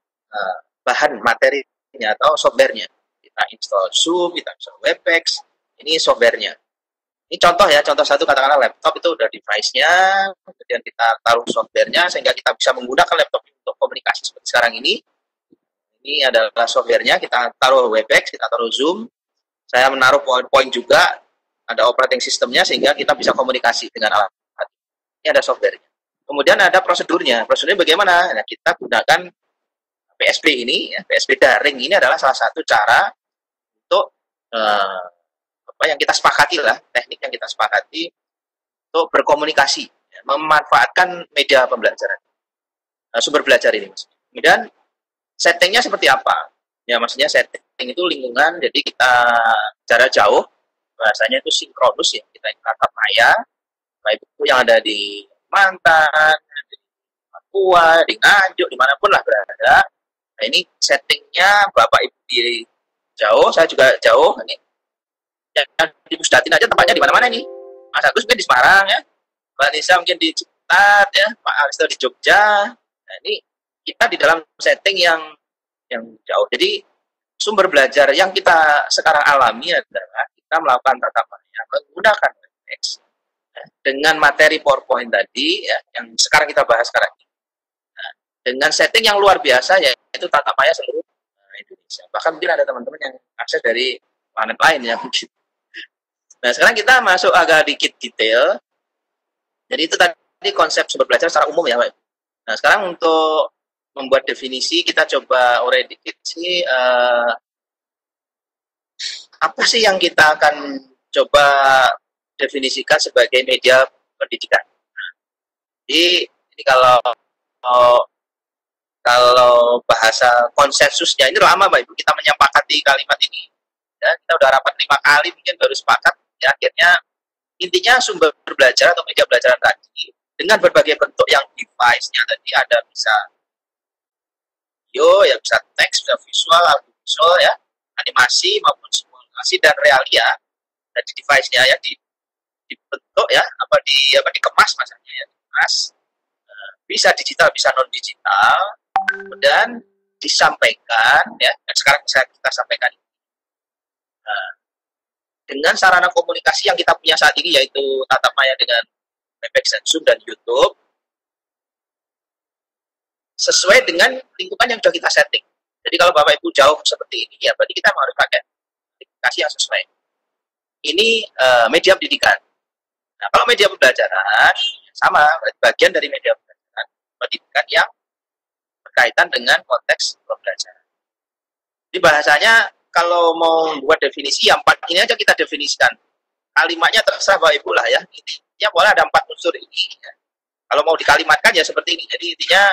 bahan materinya atau softwarenya. Kita install Zoom, kita install Webex, ini softwarenya. Ini contoh ya, contoh satu katakanlah laptop itu udah device-nya, kemudian kita taruh softwarenya sehingga kita bisa menggunakan laptop untuk komunikasi seperti sekarang ini. Ini adalah softwarenya, kita taruh Webex, kita taruh Zoom. Saya menaruh PowerPoint juga, ada operating systemnya sehingga kita bisa komunikasi dengan alat. Ini ada softwarenya. Kemudian ada prosedurnya. Prosedurnya bagaimana? Nah, kita gunakan PSB ini, ya, PSB daring ini adalah salah satu cara untuk yang kita sepakati lah, teknik yang kita sepakati untuk berkomunikasi, ya, memanfaatkan media pembelajaran, sumber belajar ini. Kemudian settingnya seperti apa? Ya maksudnya setting itu lingkungan, jadi kita jarak jauh, bahasanya itu sinkronus ya, kita tatap maya, baik itu yang ada di Mantan, di Papua, di Nganjuk, dimanapun lah berada. Nah ini settingnya Bapak Ibu di jauh, saya juga jauh. Ini yang di Pusdatin aja tempatnya di mana-mana nih. Mas Agus mungkin di Semarang ya, Mbak Nisa mungkin di Ciputat ya, Pak Aristo di Jogja. Nah ini kita di dalam setting yang jauh. Jadi sumber belajar yang kita sekarang alami adalah kita melakukan tatap maya menggunakan Webex ya, dengan materi PowerPoint tadi ya, yang sekarang kita bahas sekarang ini. Nah, dengan setting yang luar biasa yaitu tatap maya seluruh Indonesia. Bahkan mungkin ada teman-teman yang akses dari planet lain ya mungkin. Nah sekarang kita masuk agak dikit detail. Jadi itu tadi konsep sumber belajar secara umum ya Pak. Nah sekarang untuk membuat definisi kita coba urai dikit sih apa sih yang kita akan coba definisikan sebagai media pendidikan. Nah, jadi ini kalau bahasa konsensusnya ini lama Pak Ibu kita menyepakati kalimat ini ya, kita udah rapat 5 kali mungkin baru sepakat ya, akhirnya intinya sumber belajar atau media belajar tadi dengan berbagai bentuk yang device-nya tadi ada bisa video, ya bisa teks, bisa visual, audiovisual ya, animasi maupun simulasi dan realia dari device-nya ya dibentuk ya, dikemas masanya ya, dikemas. Bisa digital, bisa non digital, kemudian disampaikan ya, dan sekarang bisa kita sampaikan dengan sarana komunikasi yang kita punya saat ini yaitu tatap maya dengan Webex dan Zoom dan YouTube sesuai dengan lingkungan yang sudah kita setting. Jadi kalau Bapak Ibu jauh seperti ini ya berarti kita harus pakai aplikasi yang sesuai. Ini media pendidikan. Nah kalau media pembelajaran sama berarti bagian dari media pendidikan yang berkaitan dengan konteks pembelajaran. Jadi bahasanya kalau mau buat definisi, yang 4 ini aja kita definisikan. Kalimatnya terserah Bapak Ibu lah ya. Intinya boleh ada 4 unsur ini. Ya. Kalau mau dikalimatkan ya seperti ini. Jadi intinya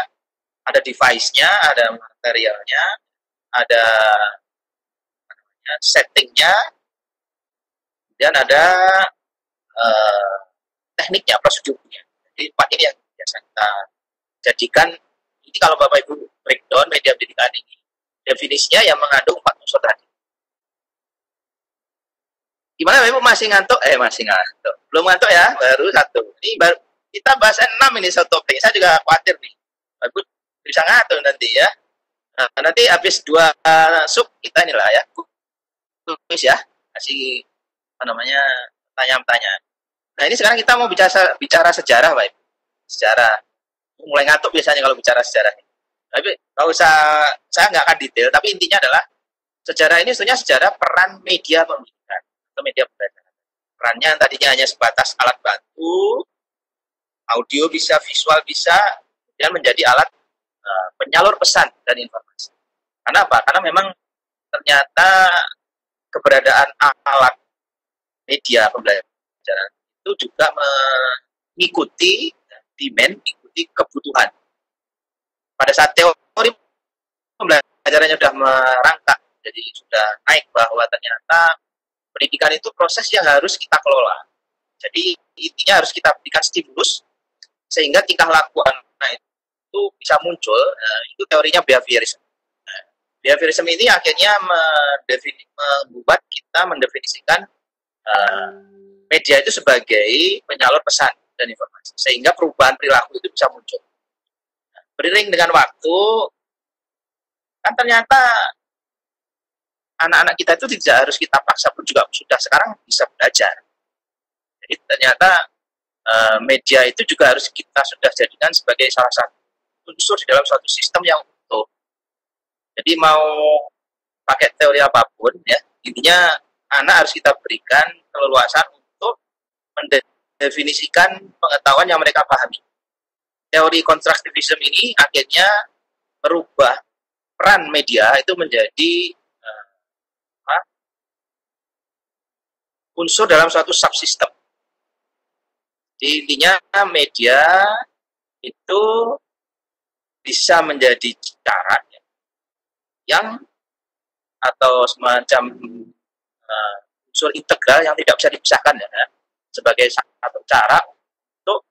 ada device-nya, ada materialnya, ada settingnya, dan ada tekniknya, prosedurnya. Jadi 4 ini yang biasa kita jadikan. Ini kalau Bapak Ibu breakdown media pendidikan ini, definisinya yang mengandung 4 unsur tadi. Gimana Bapak Ibu, masih ngantuk? Masih ngantuk. Belum ngantuk ya, baru 1. Ini baru kita bahas 6 ini satu topik. Saya juga khawatir nih, Bapak Ibu bisa ngantuk nanti ya. Nah, nanti habis 2 sub kita inilah ya, tulis ya, kasih pertanyaan-pertanyaan. Nah, ini sekarang kita mau bicara sejarah, Pak Ibu. Sejarah. Mulai ngantuk biasanya kalau bicara sejarah. Tapi kalau saya nggak akan detail, tapi intinya adalah sejarah ini sebenarnya sejarah peran media pendidikan atau media pembelajaran. Perannya tadinya hanya sebatas alat bantu, audio bisa, visual bisa, dan menjadi alat penyalur pesan dan informasi. Karena apa? Karena memang ternyata keberadaan alat media pembelajaran itu juga mengikuti demand, mengikuti kebutuhan. Pada saat teori pembelajarannya sudah merangkak, jadi sudah naik bahwa ternyata pendidikan itu proses yang harus kita kelola. Jadi intinya harus kita berikan stimulus sehingga tingkah laku anak itu bisa muncul. Itu teorinya behaviorism. Behaviorism ini akhirnya membuat kita mendefinisikan media itu sebagai penyalur pesan dan informasi, sehingga perubahan perilaku itu bisa muncul. Beriring dengan waktu, kan ternyata anak-anak kita itu tidak harus kita paksa pun juga sudah sekarang bisa belajar. Jadi ternyata media itu juga harus kita sudah jadikan sebagai salah satu unsur di dalam suatu sistem yang utuh. Jadi mau pakai teori apapun ya, intinya anak harus kita berikan keleluasan untuk mendefinisikan pengetahuan yang mereka pahami. Teori konstruktivisme ini akhirnya merubah peran media itu menjadi unsur dalam suatu subsistem. Jadi intinya media itu bisa menjadi cara yang atau semacam unsur integral yang tidak bisa dipisahkan ya, sebagai satu cara untuk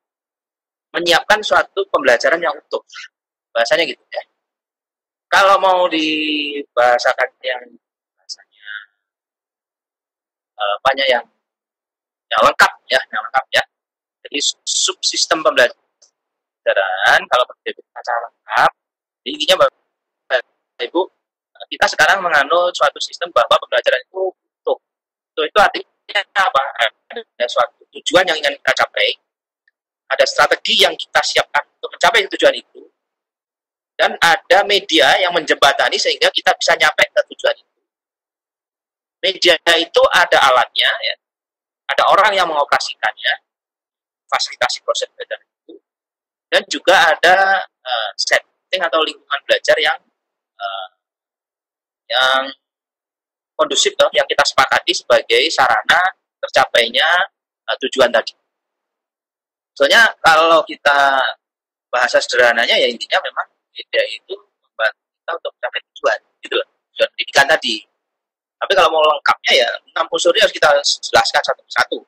menyiapkan suatu pembelajaran yang utuh. Bahasanya gitu ya. Kalau mau dibahasakan yang bahasanya banyak yang lengkap ya, Jadi subsistem pembelajaran kalau secara lengkap, intinya Bapak Ibu, kita sekarang menganut suatu sistem bahwa pembelajaran itu utuh. Itu artinya apa? Ada suatu tujuan yang ingin kita capai, ada strategi yang kita siapkan untuk mencapai tujuan itu, dan ada media yang menjembatani sehingga kita bisa nyampe ke tujuan itu. Media itu ada alatnya, ya. Ada orang yang mengoperasikannya, fasilitasi proses belajar itu, dan juga ada setting atau lingkungan belajar yang kondusif, yang kita sepakati sebagai sarana tercapainya tujuan tadi. Soalnya kalau kita bahasa sederhananya ya intinya memang media itu membantu kita untuk mencapai tujuan, gitu, tujuan pendidikan tadi. Tapi kalau mau lengkapnya ya 6 unsurnya harus kita jelaskan satu persatu,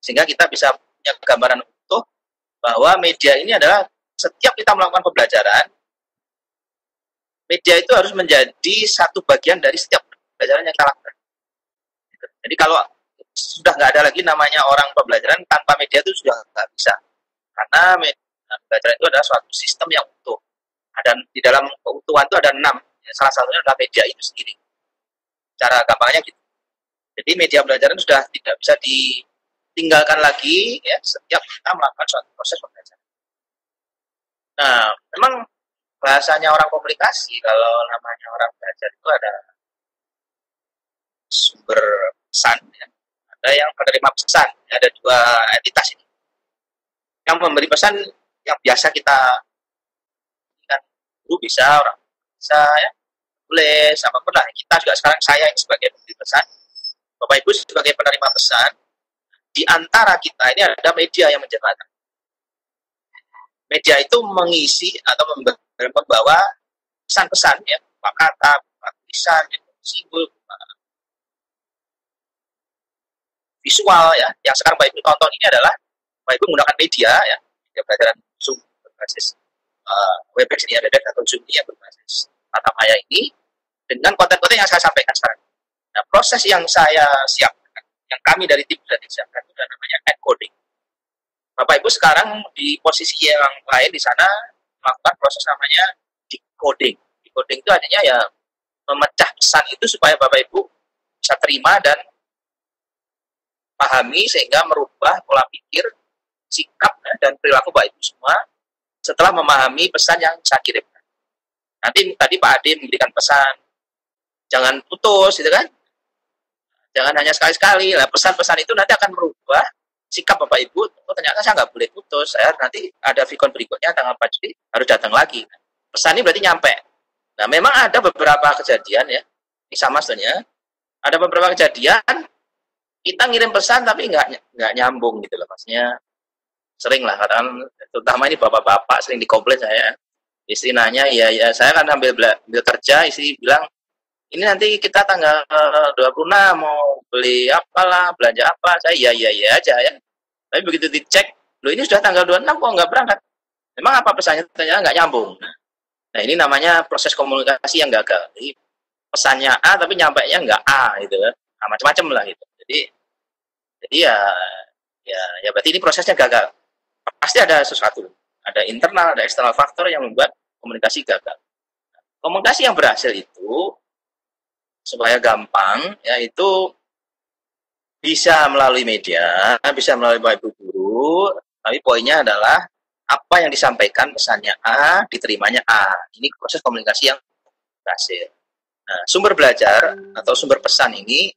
sehingga kita bisa punya gambaran utuh bahwa media ini adalah setiap kita melakukan pembelajaran, media itu harus menjadi satu bagian dari setiap pembelajaran yang kita lakukan. Jadi kalau sudah nggak ada lagi namanya orang pembelajaran tanpa media itu sudah nggak bisa, karena pembelajaran itu adalah suatu sistem yang utuh. Dan di dalam keutuhan itu ada 6, salah satunya adalah media itu sendiri. Cara gampangnya gitu. Jadi media pembelajaran sudah tidak bisa ditinggalkan lagi ya setiap kita melakukan suatu proses pembelajaran. Nah, memang bahasanya orang komunikasi, kalau namanya orang belajar itu ada sumber pesan, ya. Ada yang penerima pesan, ya. Ada 2 entitas ini. Yang memberi pesan yang biasa kita kan, guru bisa, orang bisa, ya, tulis, apapun lah. Kita juga sekarang, saya ini sebagai pemberi pesan, Bapak Ibu sebagai penerima pesan, di antara kita ini ada media yang menjembatani. Media itu mengisi atau memberi dalam membawa pesan-pesan ya, berupa kata, berupa tulisan, simbol, visual ya. Yang sekarang Bapak Ibu tonton ini adalah Bapak Ibu menggunakan media ya, media pelajaran Zoom berbasis Webex ini ya, Webex atau Zoom ini yang berbasis tatap maya ini dengan konten-konten yang saya sampaikan sekarang. Nah, proses yang saya siapkan, yang kami dari tim sudah siapkan itu namanya encoding. Bapak Ibu sekarang di posisi yang lain di sana melakukan proses namanya decoding. Decoding itu artinya ya memecah pesan itu supaya Bapak Ibu bisa terima dan pahami sehingga merubah pola pikir, sikap dan perilaku Bapak Ibu semua setelah memahami pesan yang saya kirimkan. Nanti tadi Pak Ade memberikan pesan, jangan putus, gitu kan? Jangan hanya sekali-sekali. Nah, pesan-pesan itu nanti akan merubah sikap Bapak Ibu. Oh, ternyata saya nggak boleh putus. Saya nanti ada vikon berikutnya tanggal 4 Juli harus datang lagi. Pesan ini berarti nyampe. Nah, memang ada beberapa kejadian ya. Ini sama sebenarnya. Ada beberapa kejadian kita ngirim pesan tapi nggak nyambung gitu loh, maksudnya. Sering lah, katakan terutama ini bapak-bapak sering dikomplain saya. Istri nanya, ya saya kan ambil kerja, istri bilang, ini nanti kita tanggal 26 mau beli apalah, belanja apa, saya iya aja ya. Tapi begitu dicek, loh ini sudah tanggal 26 kok nggak berangkat. Memang apa pesannya? Ternyata nggak nyambung. Nah ini namanya proses komunikasi yang gagal. Jadi pesannya A tapi nyampainya nggak A gitu kan. Nah, macam-macam lah gitu. Jadi ya berarti ini prosesnya gagal. Pasti ada sesuatu. Ada internal, ada eksternal faktor yang membuat komunikasi gagal. Komunikasi yang berhasil itu supaya gampang, yaitu bisa melalui media, bisa melalui Bapak Ibu guru, tapi poinnya adalah apa yang disampaikan pesannya A, diterimanya A. Ini proses komunikasi yang berhasil. Nah, sumber belajar atau sumber pesan ini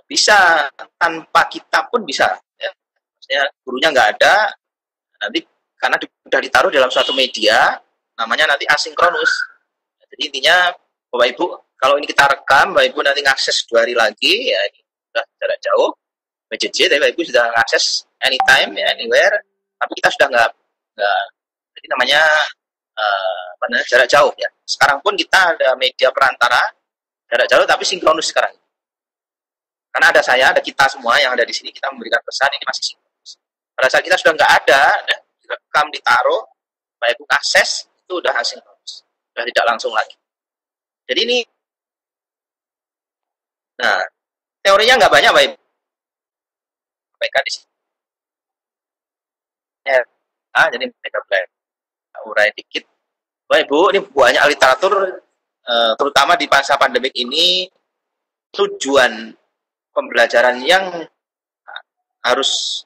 bisa tanpa kita pun bisa. Ya. Maksudnya gurunya nggak ada, nanti karena sudah ditaruh dalam suatu media, namanya nanti asinkronus. Jadi intinya Bapak Ibu, kalau ini kita rekam, Bapak Ibu nanti ngakses 2 hari lagi, ya ini sudah jarak jauh, PJJ, tapi Bapak Ibu sudah ngakses anytime, ya, anywhere, tapi kita sudah nggak jadi namanya jarak jauh ya. Sekarang pun kita ada media perantara jarak jauh tapi sinkronus sekarang. Karena ada saya, ada kita semua yang ada di sini, kita memberikan pesan ini masih sinkronus. Pada saat kita sudah nggak ada, direkam, ditaruh, Bapak Ibu akses, itu udah asinkronus, sudah tidak langsung lagi. Jadi ini, nah teorinya nggak banyak Bapak Ibu. Mereka di sini. Jadi mereka urai dikit. Bapak Ibu, ini banyak literatur, terutama di masa pandemik ini, tujuan pembelajaran yang harus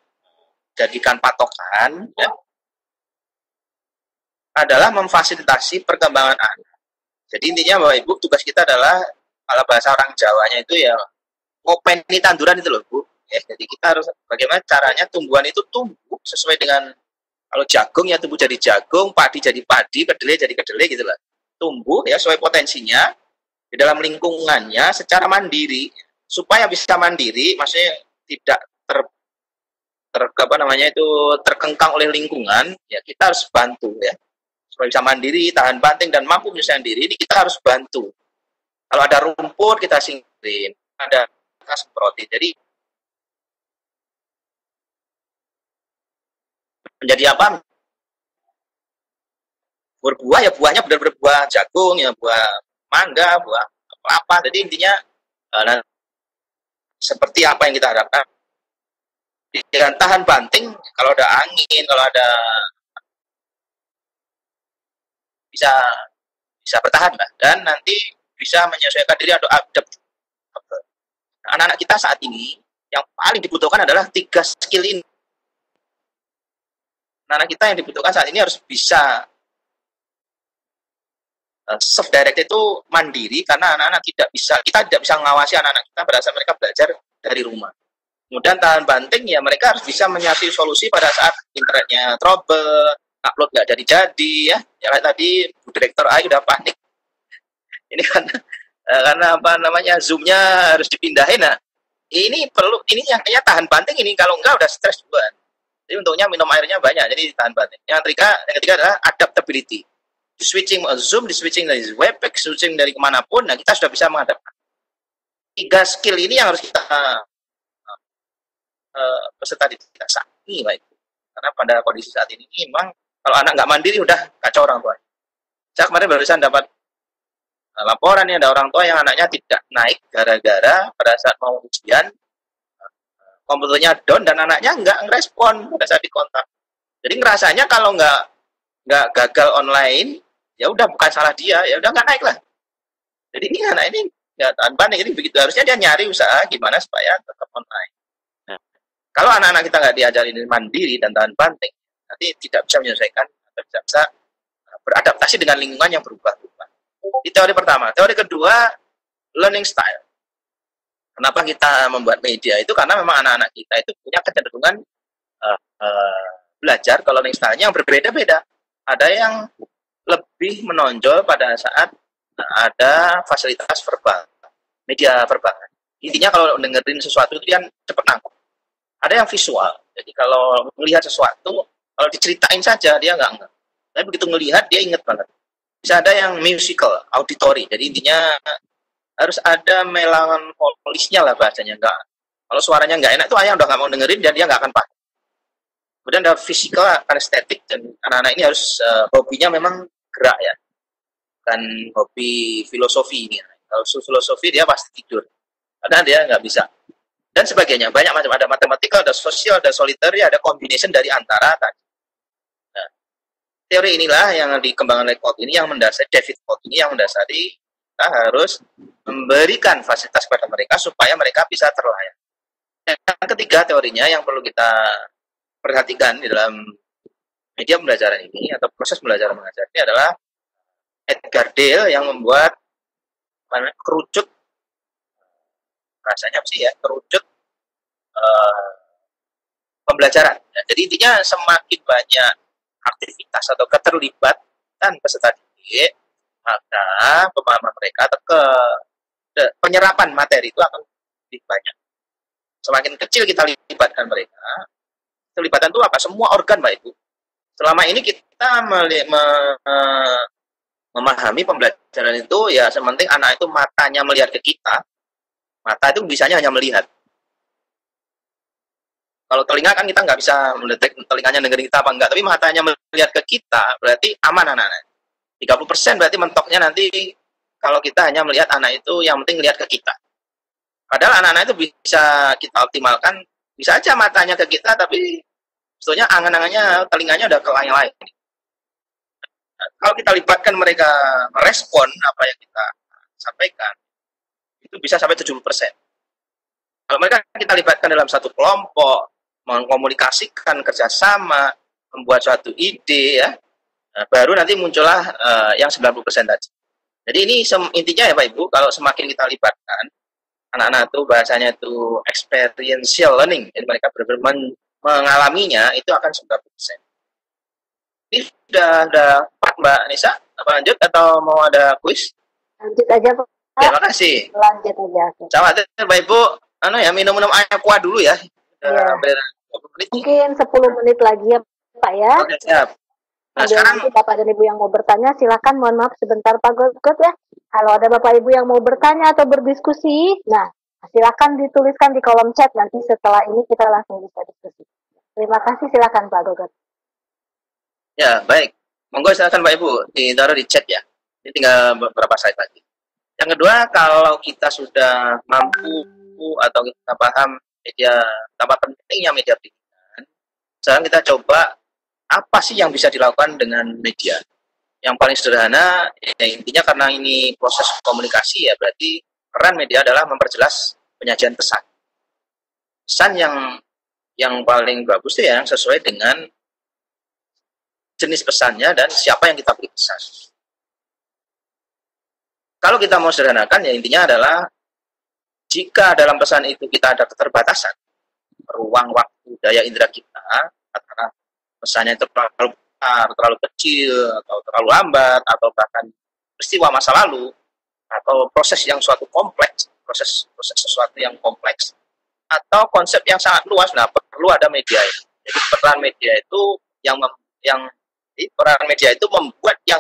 jadikan patokan ya, adalah memfasilitasi perkembangan anak. Jadi intinya Bapak Ibu, tugas kita adalah, kalau bahasa orang Jawanya itu ya, ngopeni tanduran itu loh Bu. Ya, jadi kita harus bagaimana caranya tumbuhan itu tumbuh sesuai dengan, kalau jagung ya tumbuh jadi jagung, padi jadi padi, kedelai jadi kedelai gitu lah. Tumbuh ya sesuai potensinya di dalam lingkungannya secara mandiri. Supaya bisa mandiri, maksudnya tidak terkengkang oleh lingkungan, ya kita harus bantu ya. Supaya bisa mandiri, tahan banting dan mampu menyelesaikan diri, ini kita harus bantu. Kalau ada rumput kita singkirin, ada kita semprotin. Jadi menjadi apa? Berbuah ya buahnya benar-benar buah jagung, ya buah mangga, buah kelapa. Jadi intinya seperti apa yang kita harapkan. Dengan tahan banting, kalau ada angin, kalau ada bisa bertahan lah, dan nanti bisa menyesuaikan diri atau adapt. Anak-anak kita saat ini yang paling dibutuhkan adalah 3 skill ini. Anak-anak kita yang dibutuhkan saat ini harus bisa self-directed, itu mandiri, karena anak-anak kita tidak bisa mengawasi anak-anak kita pada saat mereka belajar dari rumah. Kemudian tahan banting, ya mereka harus bisa menyati solusi pada saat internetnya trouble, upload nggak jadi ya. Ya kayak tadi Bu Direktur AI udah panik. Ini karena apa namanya, Zoom-nya harus dipindahin. Nah, ini yang kayaknya tahan banting ini, kalau enggak udah stres juga. Jadi untungnya minum airnya banyak, jadi tahan banting. Yang ketiga adalah adaptability. di switching Zoom, di switching dari Webex, switching dari kemanapun, nah kita sudah bisa menghadapkan. 3 skill ini yang harus kita peserta didik kita sakti, Pak Ibu. Karena pada kondisi saat ini memang kalau anak nggak mandiri udah kacau orang tua. Saya kemarin barusan dapat laporan nih, ada orang tua yang anaknya tidak naik gara-gara pada saat mau ujian komputernya down dan anaknya nggak ngerespon pada saat dikontak. Jadi ngerasanya kalau nggak gagal online, ya udah bukan salah dia, ya udah nggak naik lah. Jadi ini anak ini nggak tahan banting, ini begitu harusnya dia nyari usaha gimana supaya tetap online. Nah, kalau anak-anak kita nggak diajarin mandiri dan tahan banting, nanti tidak bisa menyelesaikan atau tidak bisa beradaptasi dengan lingkungan yang berubah-ubah. Di teori pertama. Teori kedua, learning style. Kenapa kita membuat media itu? Karena memang anak-anak kita itu punya kecenderungan belajar kalau learning style-nya yang berbeda-beda. Ada yang lebih menonjol pada saat ada fasilitas verbal, media verbal. Intinya kalau dengerin sesuatu itu dia cepat nangkep. Ada yang visual. Jadi kalau melihat sesuatu, kalau diceritain saja dia nggak ngerti. Tapi begitu ngelihat dia inget banget. Bisa ada yang musical, auditory. Jadi intinya harus ada melankolisnya lah bahasanya. Enggak. Kalau suaranya nggak enak tuh ayah udah nggak mau dengerin dan dia nggak akan paham. Kemudian ada physical, estetik, dan anak-anak ini harus hobinya memang gerak ya. Kan hobi filosofi ini. Kalau filosofi dia pasti tidur. Padahal dia nggak bisa. Dan sebagainya. Banyak macam. Ada matematika, ada sosial, ada solitary, ada combination dari antara tadi. Nah, teori inilah yang dikembangkan oleh Colt ini, yang mendasari David Colt ini, yang mendasari kita harus memberikan fasilitas kepada mereka supaya mereka bisa terlayani. Yang ketiga teorinya yang perlu kita perhatikan di dalam media pembelajaran ini atau proses belajar mengajar ini adalah Edgar Dale yang membuat kerucut, rasanya apa sih ya, kerucut pembelajaran. Ya, jadi intinya semakin banyak aktivitas atau keterlibatan peserta didik, maka pemahaman mereka atau penyerapan materi itu akan lebih banyak. Semakin kecil kita libatkan mereka, kelibatan itu apa? Semua organ, Pak Ibu. Selama ini kita memahami pembelajaran itu ya sementing anak itu matanya melihat ke kita. Mata itu bisanya hanya melihat. Kalau telinga kan kita nggak bisa mendetek telinganya dengerin kita apa enggak, tapi matanya melihat ke kita berarti aman anak-anak. 30% berarti mentoknya nanti kalau kita hanya melihat anak itu yang penting lihat ke kita. Padahal anak-anak itu bisa kita optimalkan, bisa aja matanya ke kita tapi sebetulnya angan-angannya telinganya udah ke yang lain. Kalau kita libatkan mereka merespon apa yang kita sampaikan, itu bisa sampai 70%. Kalau mereka kita libatkan dalam satu kelompok, mengkomunikasikan kerjasama, membuat suatu ide, ya, baru nanti muncullah yang 90% tadi. Jadi ini intinya ya Pak Ibu, kalau semakin kita libatkan, anak-anak itu bahasanya itu experiential learning, jadi mereka benar-benar mengalaminya, itu akan 90%. Ini sudah Pak Mbak Nisa, apa lanjut atau mau ada kuis? Lanjut aja Pak. Terima kasih. Lanjut aja. Sama Bapak Ibu, minum-minum air kuah dulu ya. Ya. Mungkin 10 menit lagi ya Pak ya. Oke, siap. Nah, sekarang Bapak dan Ibu yang mau bertanya silakan, mohon maaf sebentar Pak Gogot ya. Kalau ada Bapak Ibu yang mau bertanya atau berdiskusi, nah silakan dituliskan di kolom chat, nanti setelah ini kita langsung bisa diskusi. Terima kasih, silakan Pak Gogot. Ya, baik. Monggo silakan Pak Ibu, ditaruh di chat ya. Ini tinggal beberapa slide lagi. Yang kedua, kalau kita sudah mampu atau kita paham media, betapa pentingnya media pendidikan, sekarang kita coba apa sih yang bisa dilakukan dengan media. Yang paling sederhana, ya intinya karena ini proses komunikasi ya, berarti peran media adalah memperjelas penyajian pesan. Pesan yang paling bagus itu ya, yang sesuai dengan jenis pesannya dan siapa yang kita beri pesan. Kalau kita mau sederhanakan ya intinya adalah jika dalam pesan itu kita ada keterbatasan ruang, waktu, daya indera kita, karena pesannya terlalu besar, terlalu kecil, atau terlalu lambat, atau bahkan peristiwa masa lalu, atau proses yang suatu kompleks, proses sesuatu yang kompleks, atau konsep yang sangat luas, nah perlu ada media itu. Jadi peran media itu peran media itu membuat yang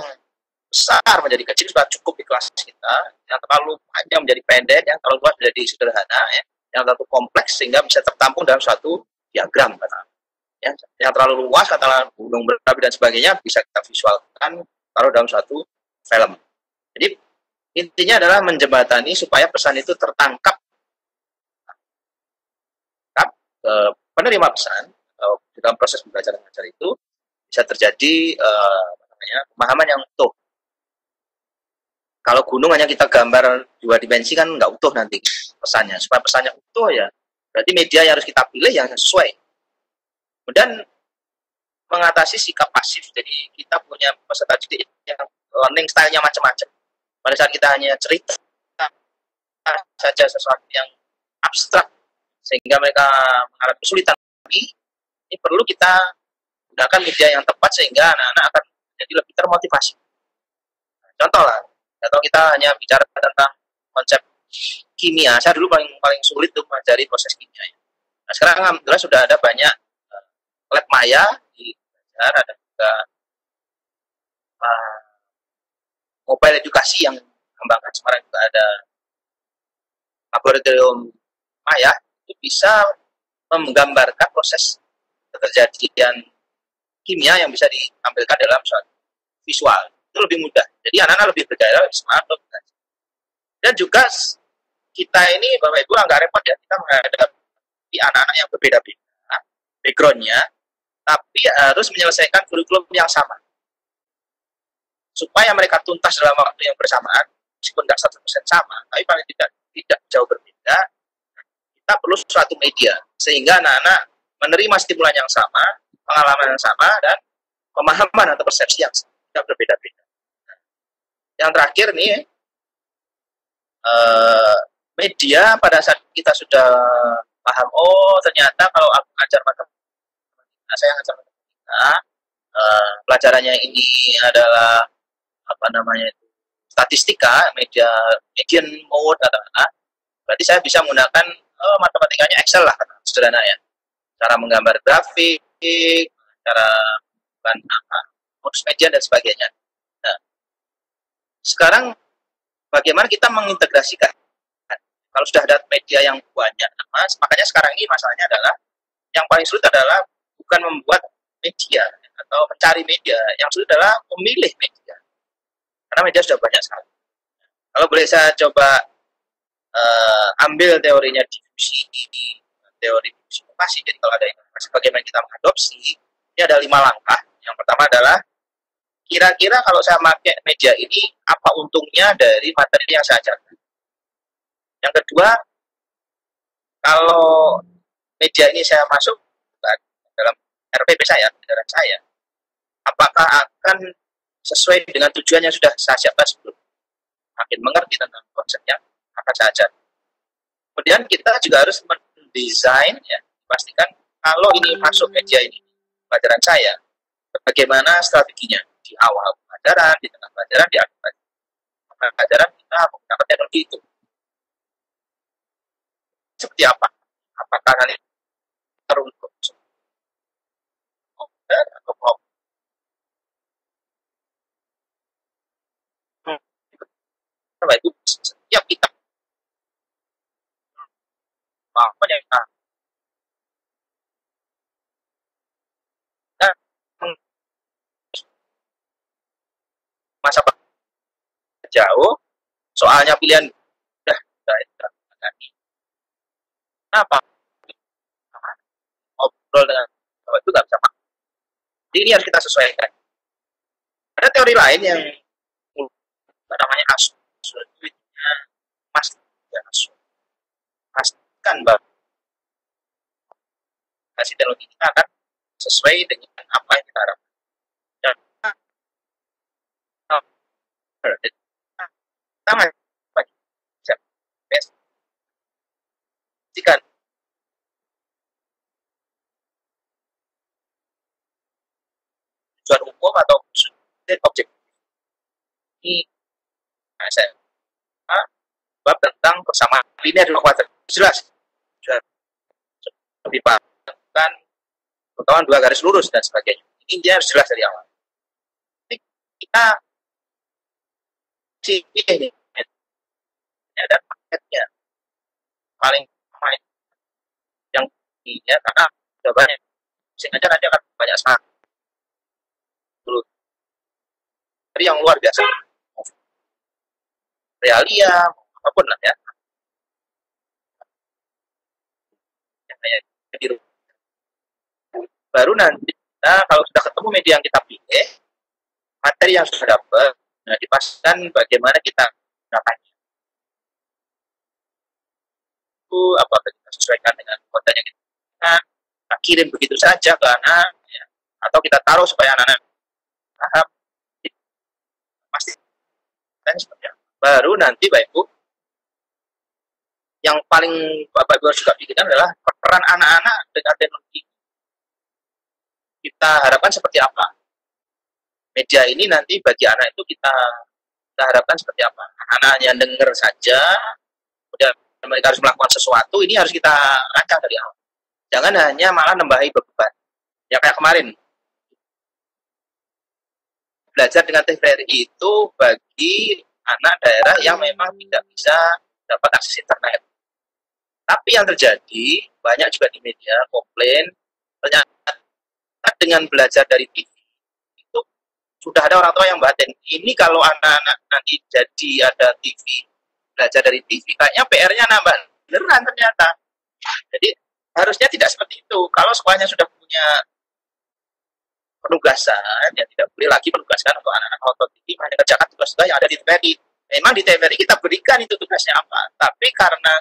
besar menjadi kecil sudah cukup di kelas kita, yang terlalu panjang menjadi pendek, yang terlalu luas menjadi sederhana, ya, yang terlalu kompleks sehingga bisa tertampung dalam suatu diagram, ya, yang terlalu luas katakanlah gunung berapi dan sebagainya bisa kita visualkan taruh dalam suatu film. Jadi intinya adalah menjembatani supaya pesan itu tertangkap penerima pesan dalam proses belajar mengajar itu bisa terjadi pemahaman yang utuh. Kalau gunung hanya kita gambar 2 dimensi kan nggak utuh nanti pesannya. Supaya pesannya utuh ya berarti media yang harus kita pilih yang sesuai. Kemudian mengatasi sikap pasif. Jadi kita punya peserta didik yang learning style-nya macam-macam. Pada saat kita hanya cerita saja sesuatu yang abstrak sehingga mereka mengalami kesulitan, ini perlu kita gunakan media yang tepat sehingga anak-anak akan jadi lebih termotivasi. Contoh lah, atau kita hanya bicara tentang konsep kimia. Saya dulu paling sulit tuh mempelajari proses kimia. Nah, sekarang alhamdulillah sudah ada banyak lab maya di Banjar, ada juga mobile edukasi yang mengembangkan. Sekarang juga ada laboratorium maya itu bisa menggambarkan proses terjadian kimia yang bisa ditampilkan dalam suatu visual. Itu lebih mudah. Jadi anak-anak lebih bergairah, lebih semangat. Dan juga kita ini Bapak Ibu nggak repot ya, kita menghadapi anak-anak yang berbeda-beda background-nya, tapi harus menyelesaikan kurikulum yang sama. Supaya mereka tuntas dalam waktu yang bersamaan, meskipun nggak 100% sama, tapi paling tidak jauh berbeda, kita perlu suatu media, sehingga anak-anak menerima stimulan yang sama, pengalaman yang sama, dan pemahaman atau persepsi yang tidak berbeda-beda. Yang terakhir nih, media pada saat kita sudah paham, oh ternyata kalau aku ngajar matematika, saya ngajar matematika, pelajarannya ini adalah statistika, median mode katakanlah, berarti saya bisa menggunakan matematikanya Excel lah, sederhana ya, cara menggambar grafik, cara modus median dan sebagainya. Nah, sekarang bagaimana kita mengintegrasikan? Kalau sudah ada media yang banyak, makanya sekarang ini masalahnya adalah yang paling sulit adalah bukan membuat media atau mencari media, yang sulit adalah memilih media. Karena media sudah banyak sekali. Kalau boleh saya coba ambil teorinya diffusi, teori diffusi informasi. Jadi kalau ada informasi bagaimana kita mengadopsi, ini ada 5 langkah. Yang pertama adalah kira-kira kalau saya pakai media ini apa untungnya dari materi yang saya ajarkan. Yang kedua, kalau media ini saya masukkan dalam RPP saya, kendaraan saya, apakah akan sesuai dengan tujuan yang sudah saya siapkan sebelumnya? Makin mengerti tentang konsepnya, akan saya ajar. Kemudian kita juga harus mendesain, ya, pastikan kalau ini masuk media ini, pelajaran saya, bagaimana strateginya di awal pelajaran, di tengah pelajaran, di akhir pelajaran kita menggunakan teknologi itu. Seperti apa? Apakah nanti teruntuk atau itu setiap kita apa yang kita masa jauh soalnya pilihan udah kenapa ngobrol dengan itu nggak bisa. Jadi ini harus kita sesuaikan. Ada teori lain yang namanya asumsinya pastikan bahwa hasil teknologi kita akan sesuai dengan apa yang kita harapkan. Jika tujuan umum atau objek ini saya bab tentang persamaan linear dan kuadrat jelas lebih bahkan pengetahuan 2 garis lurus dan sebagainya. Ini dia harus jelas dari awal. Jadi kita sih ini ada paketnya paling yang tinggi ya, karena sudah banyak sehingga nanti akan banyak sangat dulu dari yang luar biasa realia apapun lah ya, yang kayak biru. Baru nanti kita kalau sudah ketemu media yang kita pilih, materi yang sudah dapat, nah dipastikan bagaimana kita gunakannya. Itu apakah kita sesuaikan dengan konten yang kita kirim begitu saja ke anak, ya, atau kita taruh supaya anak-anak paham. Pasti seperti apa. Baru nanti Bapak Ibu, yang paling Bapak Ibu harus juga pikirkan adalah peran anak-anak dengan teknologi. Kita harapkan seperti apa? Media ini nanti bagi anak itu kita harapkan seperti apa? Anak hanya dengar saja, kemudian mereka harus melakukan sesuatu, ini harus kita rancang dari awal. Jangan hanya malah nambahi beban. Ya kayak kemarin, belajar dengan TVRI itu bagi anak daerah yang memang tidak bisa dapat akses internet. Tapi yang terjadi, banyak juga di media komplain, ternyata dengan belajar dari TV, itu sudah ada orang tua yang batin. Ini kalau anak-anak nanti jadi ada TV, belajar dari TV, kayaknya PR-nya nambah beneran ternyata. Jadi harusnya tidak seperti itu. Kalau sekolahnya sudah punya penugasan, ya tidak boleh lagi penugaskan untuk anak-anak nonton TV, hanya kerjakan tugas-tugas yang ada di TVRI. Memang di TVRI kita berikan itu tugasnya apa, tapi karena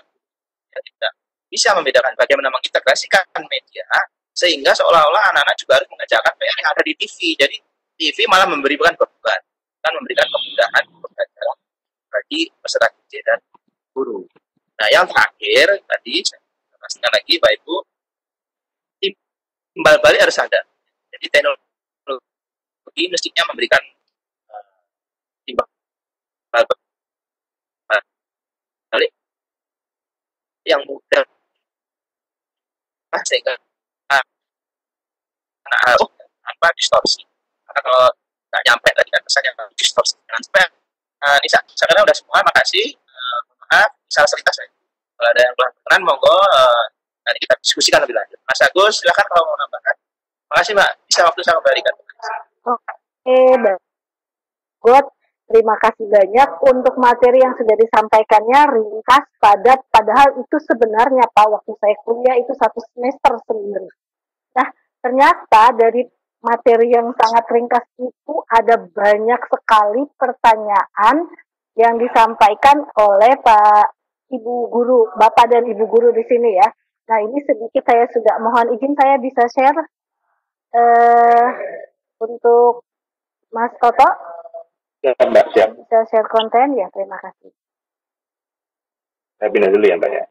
ya, tidak bisa membedakan bagaimana mengintegrasikan media, sehingga seolah-olah anak-anak juga harus mengerjakan PR yang ada di TV. Jadi TV malah memberikan beban, kan memberikan kemudahan pembelajaran bagi peserta didik dan guru. Nah, yang terakhir tadi saya pastikan lagi Pak Ibu, timbal balik harus ada. Jadi teknologi mestinya memberikan timbal balik yang mudah, sehingga tanpa distorsi. Karena kalau nggak nyampe tadi kan pesan yang distorsi dengan spam. Nisa, sekarang udah semua, makasih. Maaf, salah cerita saya. Kalau ada yang kurang monggo nanti kita diskusikan lebih lanjut. Mas Agus, silakan kalau mau nambahkan. Makasih Mbak, bisa waktu saya kembalikan. Oke, Bagus. Terima kasih banyak untuk materi yang sudah disampaikannya, ringkas, padat, padahal itu sebenarnya Pak, waktu saya kuliah itu 1 semester sebenarnya. Nah, ternyata dari materi yang sangat ringkas itu ada banyak sekali pertanyaan yang disampaikan oleh Pak Ibu Guru, Bapak dan Ibu Guru di sini ya. Nah, ini sedikit saya sudah mohon izin saya bisa share untuk Mas Toto. Ya, Mbak, siap. Bisa share konten ya, terima kasih. Saya pindah dulu ya, Mbak ya.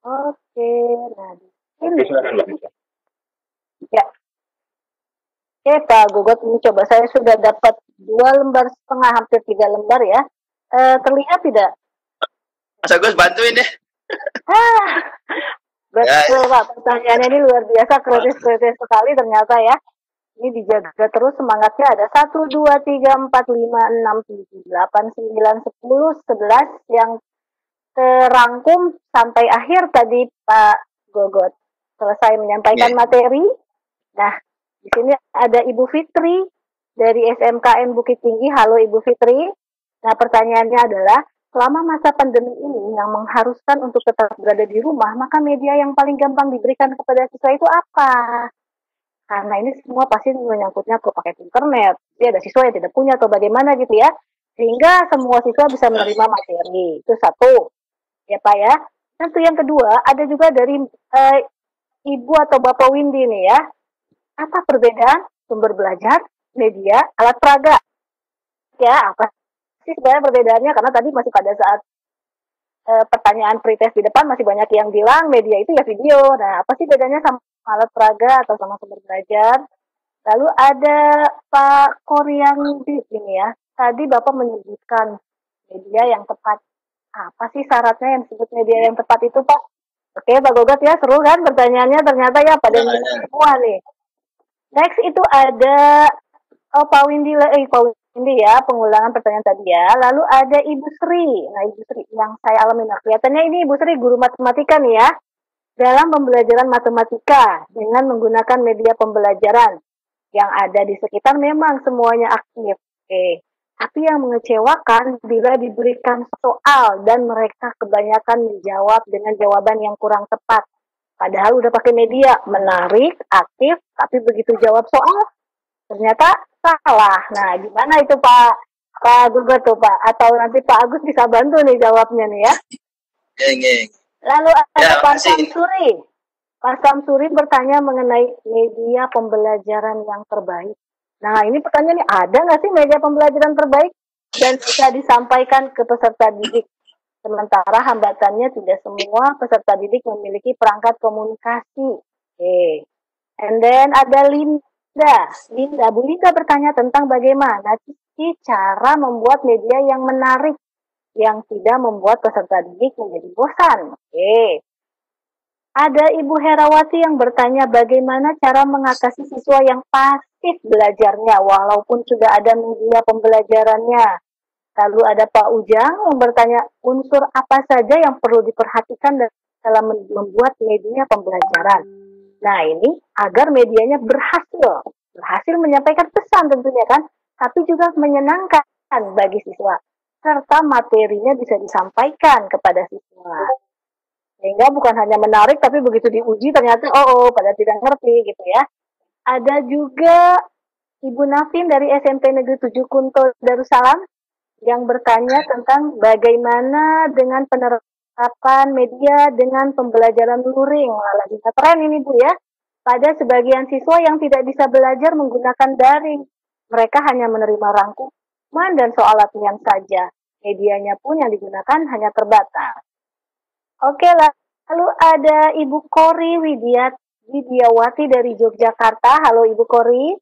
Oke, nah Oke, silakan Mbak. Ya. Oke, Pak Gogot, ini coba saya sudah dapat 2 lembar setengah, hampir 3 lembar ya. Terlihat tidak? Mas Agus, bantuin deh. Betul Pak, pertanyaannya ini luar biasa, kritis-kritis sekali ternyata ya. Ini dijaga terus semangatnya, ada 1, 2, 3, 4, 5, 6, 7, 8, 9, 10, 11 yang terangkum sampai akhir tadi Pak Gogot selesai menyampaikan materi. Nah, di sini ada Ibu Fitri dari SMKN Bukit Tinggi. Halo Ibu Fitri. Nah, pertanyaannya adalah, selama masa pandemi ini yang mengharuskan untuk tetap berada di rumah, maka media yang paling gampang diberikan kepada siswa itu apa? Karena ini semua pasti menyangkutnya ke paket internet. Jadi ada siswa yang tidak punya atau bagaimana gitu ya. Sehingga semua siswa bisa menerima materi. Itu satu. Ya Pak ya. Tentu yang kedua, ada juga dari Ibu atau Bapak Windy nih ya. Apa perbedaan sumber belajar, media, alat peraga? Ya, apa sih sebenarnya perbedaannya? Karena tadi masih pada saat pertanyaan pretest di depan masih banyak yang bilang media itu ya video. Nah, apa sih bedanya sama alat peraga atau sama sumber belajar? Lalu ada Pak Koryang di sini ya. Tadi Bapak menyebutkan media yang tepat. Apa sih syaratnya yang disebut media yang tepat itu, Pak? Oke, Pak Gogot ya, seru kan pertanyaannya ternyata ya pada semua nih. Next itu ada Pak Windy, Ini ya, pengulangan pertanyaan tadi ya. Lalu ada Ibu Sri. Nah, Ibu Sri yang saya alami. Nah, kelihatannya ini Ibu Sri guru matematika nih ya. Dalam pembelajaran matematika dengan menggunakan media pembelajaran yang ada di sekitar memang semuanya aktif. Oke. Tapi yang mengecewakan bila diberikan soal dan mereka kebanyakan menjawab dengan jawaban yang kurang tepat. Padahal udah pakai media, menarik, aktif, tapi begitu jawab soal, ternyata salah. Nah, gimana itu Pak Gugat tuh Pak? Atau nanti Pak Agus bisa bantu nih jawabnya nih ya. Geng. Lalu ada Ya, Pak makasih. Samsuri. Pak Samsuri bertanya mengenai media pembelajaran yang terbaik. Nah, ini pertanyaan nih, ada nggak sih media pembelajaran terbaik dan bisa disampaikan ke peserta didik? Sementara hambatannya tidak semua peserta didik memiliki perangkat komunikasi. Oke. And then ada Linda, Bu Linda bertanya tentang bagaimana sih cara membuat media yang menarik, yang tidak membuat peserta didik menjadi bosan. Oke. Ada Ibu Herawati yang bertanya bagaimana cara mengatasi siswa yang pasif belajarnya walaupun sudah ada media pembelajarannya. Lalu ada Pak Ujang yang bertanya unsur apa saja yang perlu diperhatikan dalam membuat media pembelajaran. Nah, ini agar medianya berhasil menyampaikan pesan tentunya kan, tapi juga menyenangkan bagi siswa, serta materinya bisa disampaikan kepada siswa. Sehingga bukan hanya menarik, tapi begitu diuji ternyata pada tidak ngerti gitu ya. Ada juga Ibu Nafin dari SMP Negeri 7 Kunto Darussalam yang bertanya tentang bagaimana dengan penerapan media dengan pembelajaran luring. Lagi tren ini Bu ya. Pada sebagian siswa yang tidak bisa belajar menggunakan daring. Mereka hanya menerima rangkuman dan soal latihan saja. Medianya pun yang digunakan hanya terbatas. Oke, lalu ada Ibu Kori Widiawati dari Yogyakarta. Halo Ibu Kori.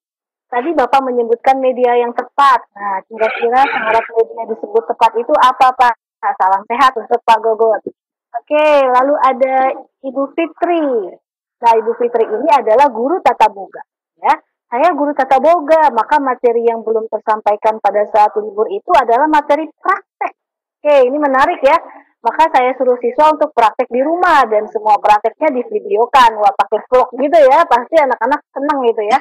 Tadi Bapak menyebutkan media yang tepat. Nah, kira-kira syarat media disebut tepat itu apa Pak? Nah, salam sehat untuk Pak Gogot. Oke, lalu ada Ibu Fitri. Nah, Ibu Fitri ini adalah guru tata boga. Ya, saya guru tata boga, maka materi yang belum tersampaikan pada saat libur itu adalah materi praktek. Oke, ini menarik ya. Maka saya suruh siswa untuk praktek di rumah dan semua prakteknya divideokan. Wah, pakai vlog gitu ya, pasti anak-anak senang gitu ya.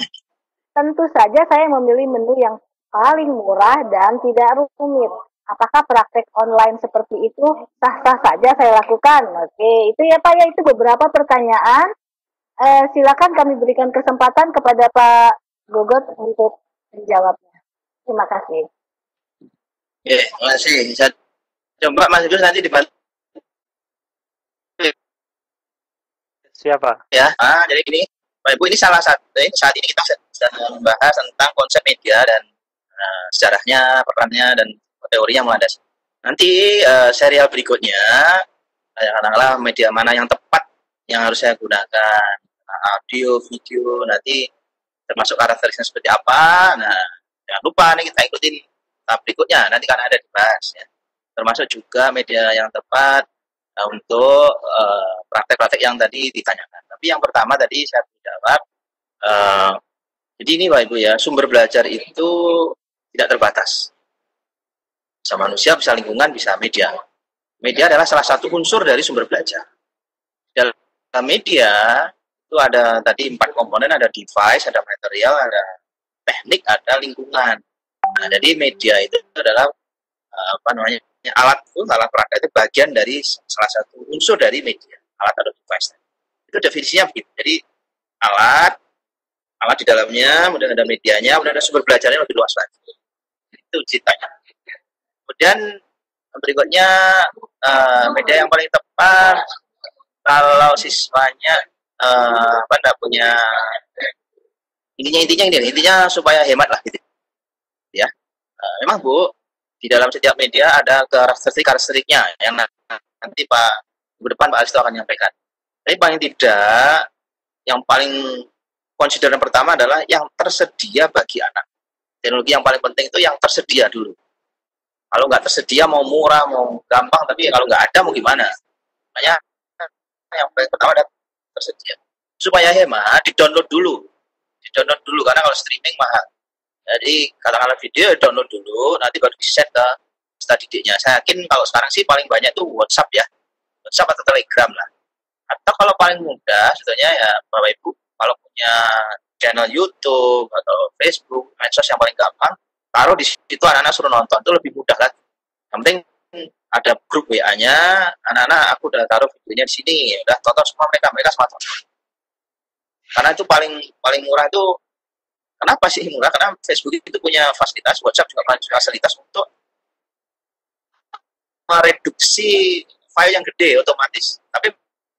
Tentu saja saya memilih menu yang paling murah dan tidak rumit. Apakah praktek online seperti itu sah-sah saja saya lakukan? Oke, itu ya Pak ya, itu beberapa pertanyaan. Silakan kami berikan kesempatan kepada Pak Gogot untuk menjawabnya. Terima kasih. Ya, terima kasih. Coba Mas Idrus nanti dibantu. Siapa? Ya, jadi ini, Pak Ibu, ini salah satu. Saat ini kita sedang membahas tentang konsep media dan sejarahnya, perannya, dan teorinya melandasi. Nanti serial berikutnya, katakanlah media mana yang tepat yang harus saya gunakan, audio, video, nanti termasuk karakteristiknya seperti apa. Nah, jangan lupa nih kita ikutin tahap berikutnya. Nanti kan ada dibahas ya. Termasuk juga media yang tepat untuk praktek-praktek yang tadi ditanyakan. Tapi yang pertama tadi saya jawab, jadi ini Pak Ibu ya, sumber belajar itu tidak terbatas. Bisa manusia, bisa lingkungan, bisa media. Media adalah salah satu unsur dari sumber belajar. Dalam media itu ada tadi 4 komponen, ada device, ada material, ada teknik, ada lingkungan. Nah, jadi media itu adalah alat perangkat itu bagian dari salah satu unsur dari media, alat atau device. Itu definisinya begitu. Jadi alat di dalamnya, kemudian ada medianya, kemudian ada sumber belajarnya lebih luas lagi. Itu ceritanya. Kemudian berikutnya media yang paling tepat kalau siswanya tidak punya intinya supaya hemat lah gitu. Ya, memang Bu, di dalam setiap media ada karakteristiknya yang nanti Pak minggu depan Pak Alisto akan menyampaikan. Tapi paling tidak, yang paling konsideran pertama adalah yang tersedia bagi anak. Teknologi yang paling penting itu yang tersedia dulu. Kalau nggak tersedia, mau murah, mau gampang, tapi kalau nggak ada mau gimana? Makanya yang paling pertama adalah tersedia. Supaya hemat, di-download dulu. Karena kalau streaming mahal. Jadi katakanlah video download dulu, nanti baru di-set ke peserta didiknya. Saya yakin kalau sekarang sih paling banyak tuh WhatsApp ya, WhatsApp atau Telegram lah. Atau kalau paling mudah sebetulnya ya Bapak Ibu, kalau punya channel YouTube atau Facebook, medsos yang paling gampang, taruh di situ anak-anak suruh nonton, itu lebih mudah lagi. Yang penting ada grup WA-nya, anak-anak aku udah taruh videonya di sini, udah tonton semua mereka semua tonton. Karena itu paling murah itu, kenapa sih murah? Karena Facebook itu punya fasilitas, WhatsApp juga punya fasilitas untuk mereduksi file yang gede otomatis. Tapi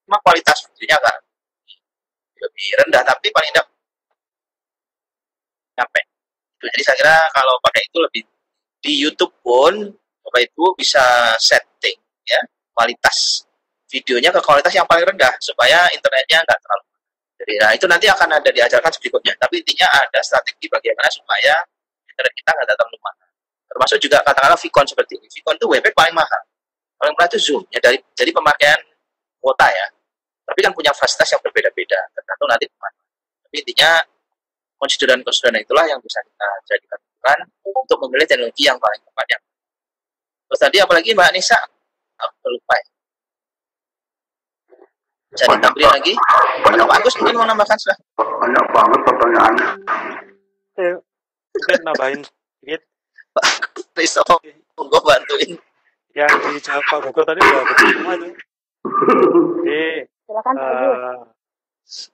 memang kualitas videonya kan lebih rendah, tapi paling tidak nyampe. Jadi saya kira kalau pakai itu lebih, di YouTube pun Bapak Ibu bisa setting ya kualitas videonya ke kualitas yang paling rendah supaya internetnya nggak terlalu. Jadi nah itu nanti akan ada diajarkan berikutnya. Tapi intinya ada strategi bagaimana supaya internet kita nggak terlalu mahal. Termasuk juga katakanlah Vicon seperti ini. Vicon itu WP paling mahal. Paling murah itu Zoom ya dari pemakaian kuota ya. Tapi kan punya fasilitas yang berbeda-beda tergantung nanti kemana. Tapi intinya konsideran-konsideran itulah yang bisa kita jadikan ukuran untuk memilih teknologi yang paling tepat ya. Terus tadi apalagi Mbak Nisa? Aku lupa ya. Bisa ditambahin lagi? Pak Agus mungkin mau nambahkan sudah? Banyak banget pertanyaannya. Mungkin nambahin sedikit. Pak Risto, monggo bantuin. Yang dijawab Pak Bogor tadi udah betul semua itu. Jadi Silakan Pak Agus.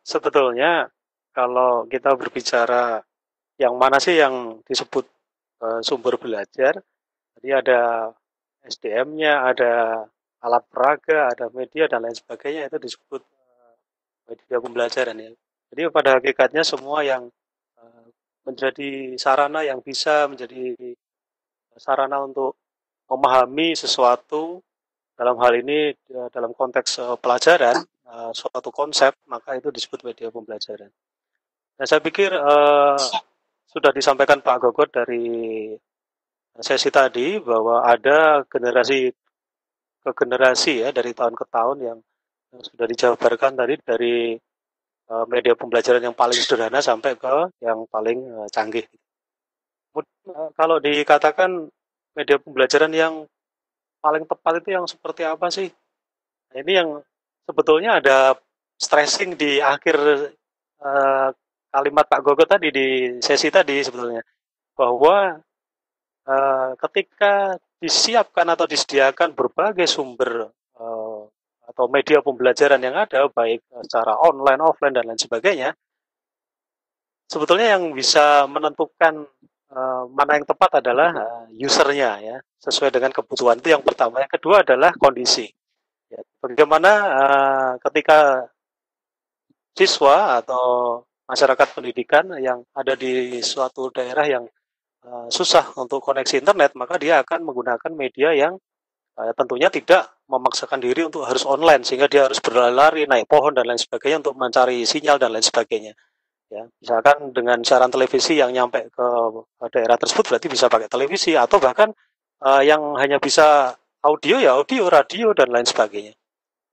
sebetulnya kalau kita berbicara yang mana sih yang disebut sumber belajar, tadi ada SDM-nya, ada alat peraga, ada media dan lain sebagainya, itu disebut media pembelajaran ya. Jadi pada hakikatnya semua yang menjadi sarana yang bisa menjadi sarana untuk memahami sesuatu, dalam hal ini dalam konteks pelajaran, suatu konsep, maka itu disebut media pembelajaran. Nah, saya pikir sudah disampaikan Pak Gogot dari sesi tadi bahwa ada generasi ke generasi ya, dari tahun ke tahun yang sudah dijabarkan tadi, dari media pembelajaran yang paling sederhana sampai ke yang paling canggih. Kalau dikatakan media pembelajaran yang paling tepat itu yang seperti apa sih? Nah, ini yang sebetulnya ada stressing di akhir kalimat Pak Gogot tadi di sesi tadi sebetulnya, bahwa ketika disiapkan atau disediakan berbagai sumber atau media pembelajaran yang ada, baik secara online, offline, dan lain sebagainya, sebetulnya yang bisa menentukan mana yang tepat adalah usernya ya, sesuai dengan kebutuhan. Itu yang pertama. Yang kedua adalah kondisi. Ya, bagaimana ketika siswa atau masyarakat pendidikan yang ada di suatu daerah yang susah untuk koneksi internet, maka dia akan menggunakan media yang tentunya tidak memaksakan diri untuk harus online, sehingga dia harus berlari naik pohon dan lain sebagainya untuk mencari sinyal dan lain sebagainya. Ya, misalkan dengan siaran televisi yang nyampe ke daerah tersebut berarti bisa pakai televisi, atau bahkan yang hanya bisa audio ya audio, radio dan lain sebagainya.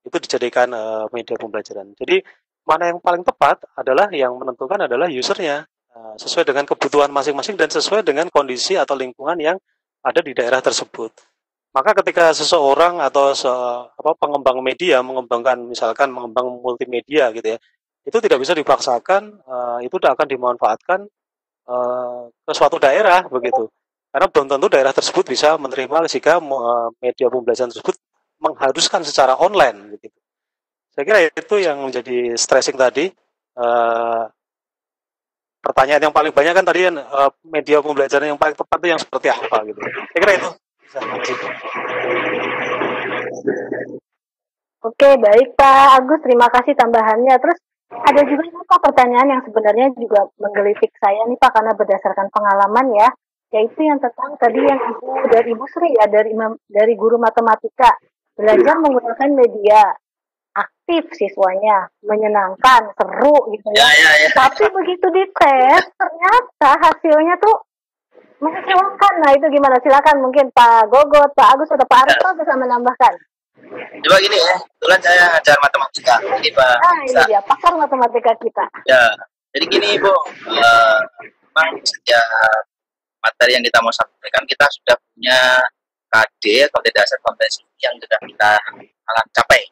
Itu dijadikan media pembelajaran. Jadi mana yang paling tepat adalah yang menentukan adalah usernya, sesuai dengan kebutuhan masing-masing dan sesuai dengan kondisi atau lingkungan yang ada di daerah tersebut. Maka ketika seseorang atau pengembang media mengembangkan multimedia gitu ya, itu tidak bisa dipaksakan, itu akan dimanfaatkan ke suatu daerah begitu. Karena belum tentu daerah tersebut bisa menerima jika media pembelajaran tersebut mengharuskan secara online begitu. Saya kira itu yang menjadi stressing tadi. Pertanyaan yang paling banyak kan tadi kan media pembelajaran yang paling tepat itu yang seperti apa gitu. Saya kira itu. Oke, baik Pak Agus, terima kasih tambahannya. Terus ada juga Pak pertanyaan yang sebenarnya juga menggelitik saya nih Pak, karena berdasarkan pengalaman ya, yaitu yang tentang tadi yang dari Ibu Sri ya, dari guru matematika, belajar menggunakan media, aktif siswanya, menyenangkan, seru gitu ya. Tapi begitu dites, ternyata hasilnya tuh mengecewakan. Nah itu gimana? Silakan mungkin Pak Gogot, Pak Agus atau Pak Aristo bisa menambahkan. Coba gini ya, kebetulan saya ajar matematika. Ini Pak. Ini dia pakar matematika kita. Ya, jadi gini Bu, memang setiap materi yang kita mau sampaikan kita sudah punya KD atau dasar kompetensi yang sudah kita akan capai.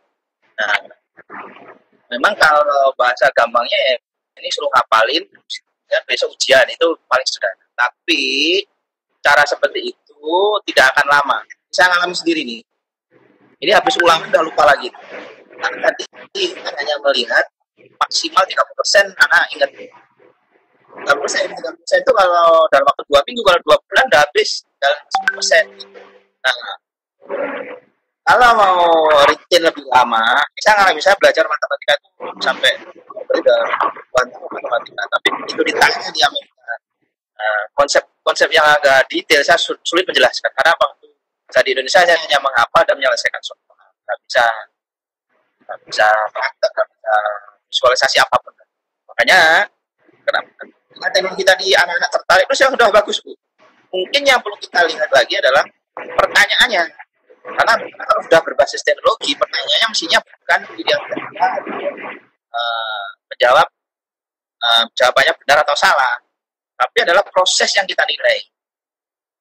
Nah, memang kalau bahasa gampangnya ya, ini suruh hafalin ya besok ujian itu paling sederhana. Tapi cara seperti itu tidak akan lama. Saya alami sendiri nih. Ini habis ulang udah lupa lagi. Nah, tadi kita hanya melihat maksimal 30% anak ingat. 30% itu kalau dalam waktu 2 minggu, kalau 2 bulan udah habis dalam 10%. Nah, kalau mau retain lebih lama, misalnya belajar matematika itu sampai udah matematika, tapi itu ditanya di Amerika. Konsep yang agak detail saya sulit menjelaskan karena waktu saya di Indonesia saya hanya menghafal dan menyelesaikan soal, nggak bisa praktek, nggak bisa visualisasi apapun. Makanya kenapa teknologi tadi anak-anak tertarik terus yang sudah bagus, Bu. Mungkin yang perlu kita lihat lagi adalah pertanyaannya. Karena kalau sudah berbasis teknologi, pertanyaannya mestinya bukan yang menjawab jawabannya benar atau salah, tapi adalah proses yang kita nilai.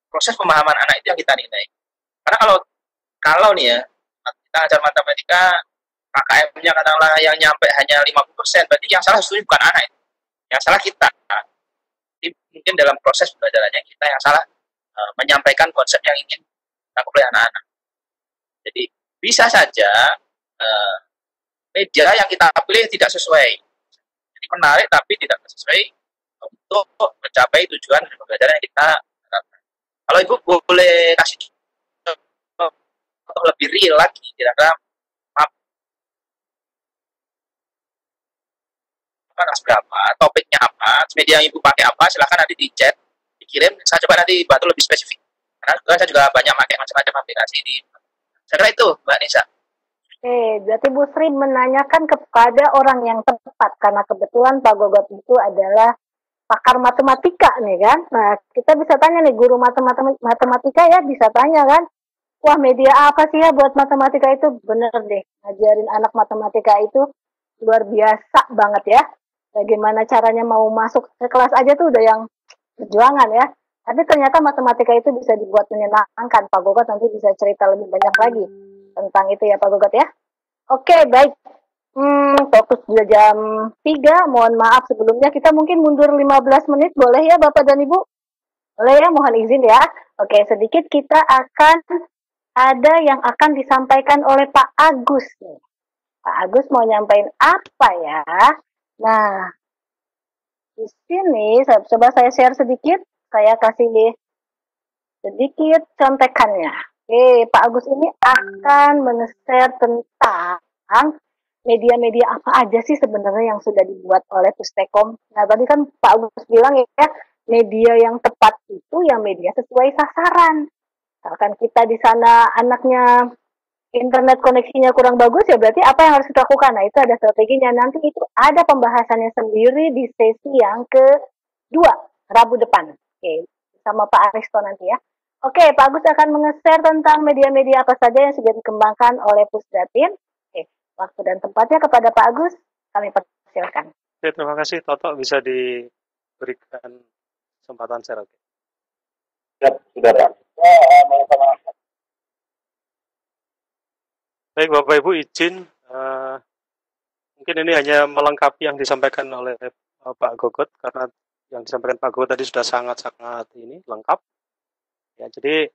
Proses pemahaman anak itu yang kita nilai. Karena kalau nih ya, kita ajar matematika, KKM-nya katakanlah yang nyampe hanya 50%, berarti yang salah sebetulnya bukan anak itu. Yang salah kita. Jadi mungkin dalam proses pembelajarannya kita yang salah menyampaikan konsep yang ingin ditangkap oleh anak-anak. Jadi bisa saja media yang kita pilih tidak sesuai. Jadi menarik tapi tidak sesuai untuk mencapai tujuan pembelajaran yang kita harapkan. Kalau Ibu boleh kasih untuk lebih real lagi, kira-kira berapa, topiknya apa, media yang Ibu pakai apa, silakan nanti di chat, dikirim, saya coba nanti bantu lebih spesifik. Karena saya juga banyak pakai macam-macam aplikasi di. Saya kira itu, Mbak Nisa. Oke, berarti Bu Sri menanyakan kepada orang yang tepat, karena kebetulan Pak Gogot itu adalah pakar matematika nih kan. Nah, kita bisa tanya nih, guru matematika ya bisa tanya kan, wah media apa sih ya buat matematika itu? Bener deh, ngajarin anak matematika itu luar biasa banget ya. Bagaimana caranya mau masuk ke kelas aja tuh udah yang perjuangan ya. Tapi ternyata matematika itu bisa dibuat menyenangkan. Pak Gogot nanti bisa cerita lebih banyak lagi tentang itu ya Pak Gogot ya. Oke, baik. Fokus sudah jam 3. Mohon maaf sebelumnya kita mungkin mundur 15 menit. Boleh ya Bapak dan Ibu? Boleh ya, mohon izin ya. Oke, sedikit kita akan ada yang akan disampaikan oleh Pak Agus. Pak Agus mau nyampein apa ya? Nah, di sini coba saya share sedikit. Saya kasih sedikit contekannya. Oke, Pak Agus ini akan men-share tentang media-media apa aja sih sebenarnya yang sudah dibuat oleh Pustekom. Nah, tadi kan Pak Agus bilang ya, media yang tepat itu yang media sesuai sasaran. Misalkan kita di sana anaknya internet koneksinya kurang bagus, ya berarti apa yang harus kita lakukan? Nah, itu ada strateginya. Nanti itu ada pembahasannya sendiri di sesi yang kedua, Rabu depan. Oke, sama Pak Aristo nanti ya. Oke, Pak Agus akan menge-share tentang media-media apa saja yang sudah dikembangkan oleh Pusdatin. Oke, waktu dan tempatnya kepada Pak Agus, kami persilakan. Oke, terima kasih Toto, bisa diberikan kesempatan share. Oke. Sudah Pak. Baik Bapak Ibu, izin mungkin ini hanya melengkapi yang disampaikan oleh Pak Gogot, karena yang disampaikan Pak Gogot tadi sudah sangat-sangat lengkap. Ya, jadi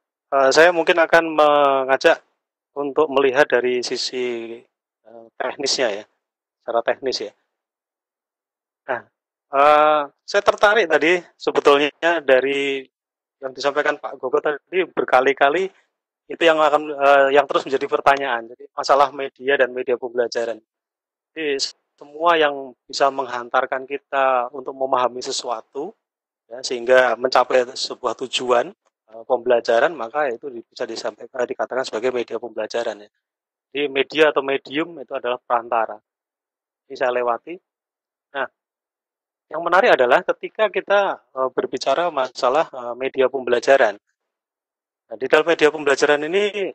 saya mungkin akan mengajak untuk melihat dari sisi teknisnya ya, secara teknis ya. Nah, saya tertarik tadi sebetulnya dari yang disampaikan Pak Gogot tadi berkali-kali. Itu yang akan yang terus menjadi pertanyaan. Jadi masalah media dan media pembelajaran. Jadi semua yang bisa menghantarkan kita untuk memahami sesuatu ya, sehingga mencapai sebuah tujuan pembelajaran, maka itu bisa dikatakan sebagai media pembelajaran ya. Jadi media atau medium itu adalah perantara. Ini saya lewati. Nah, yang menarik adalah ketika kita berbicara masalah media pembelajaran. Nah, di dalam media pembelajaran ini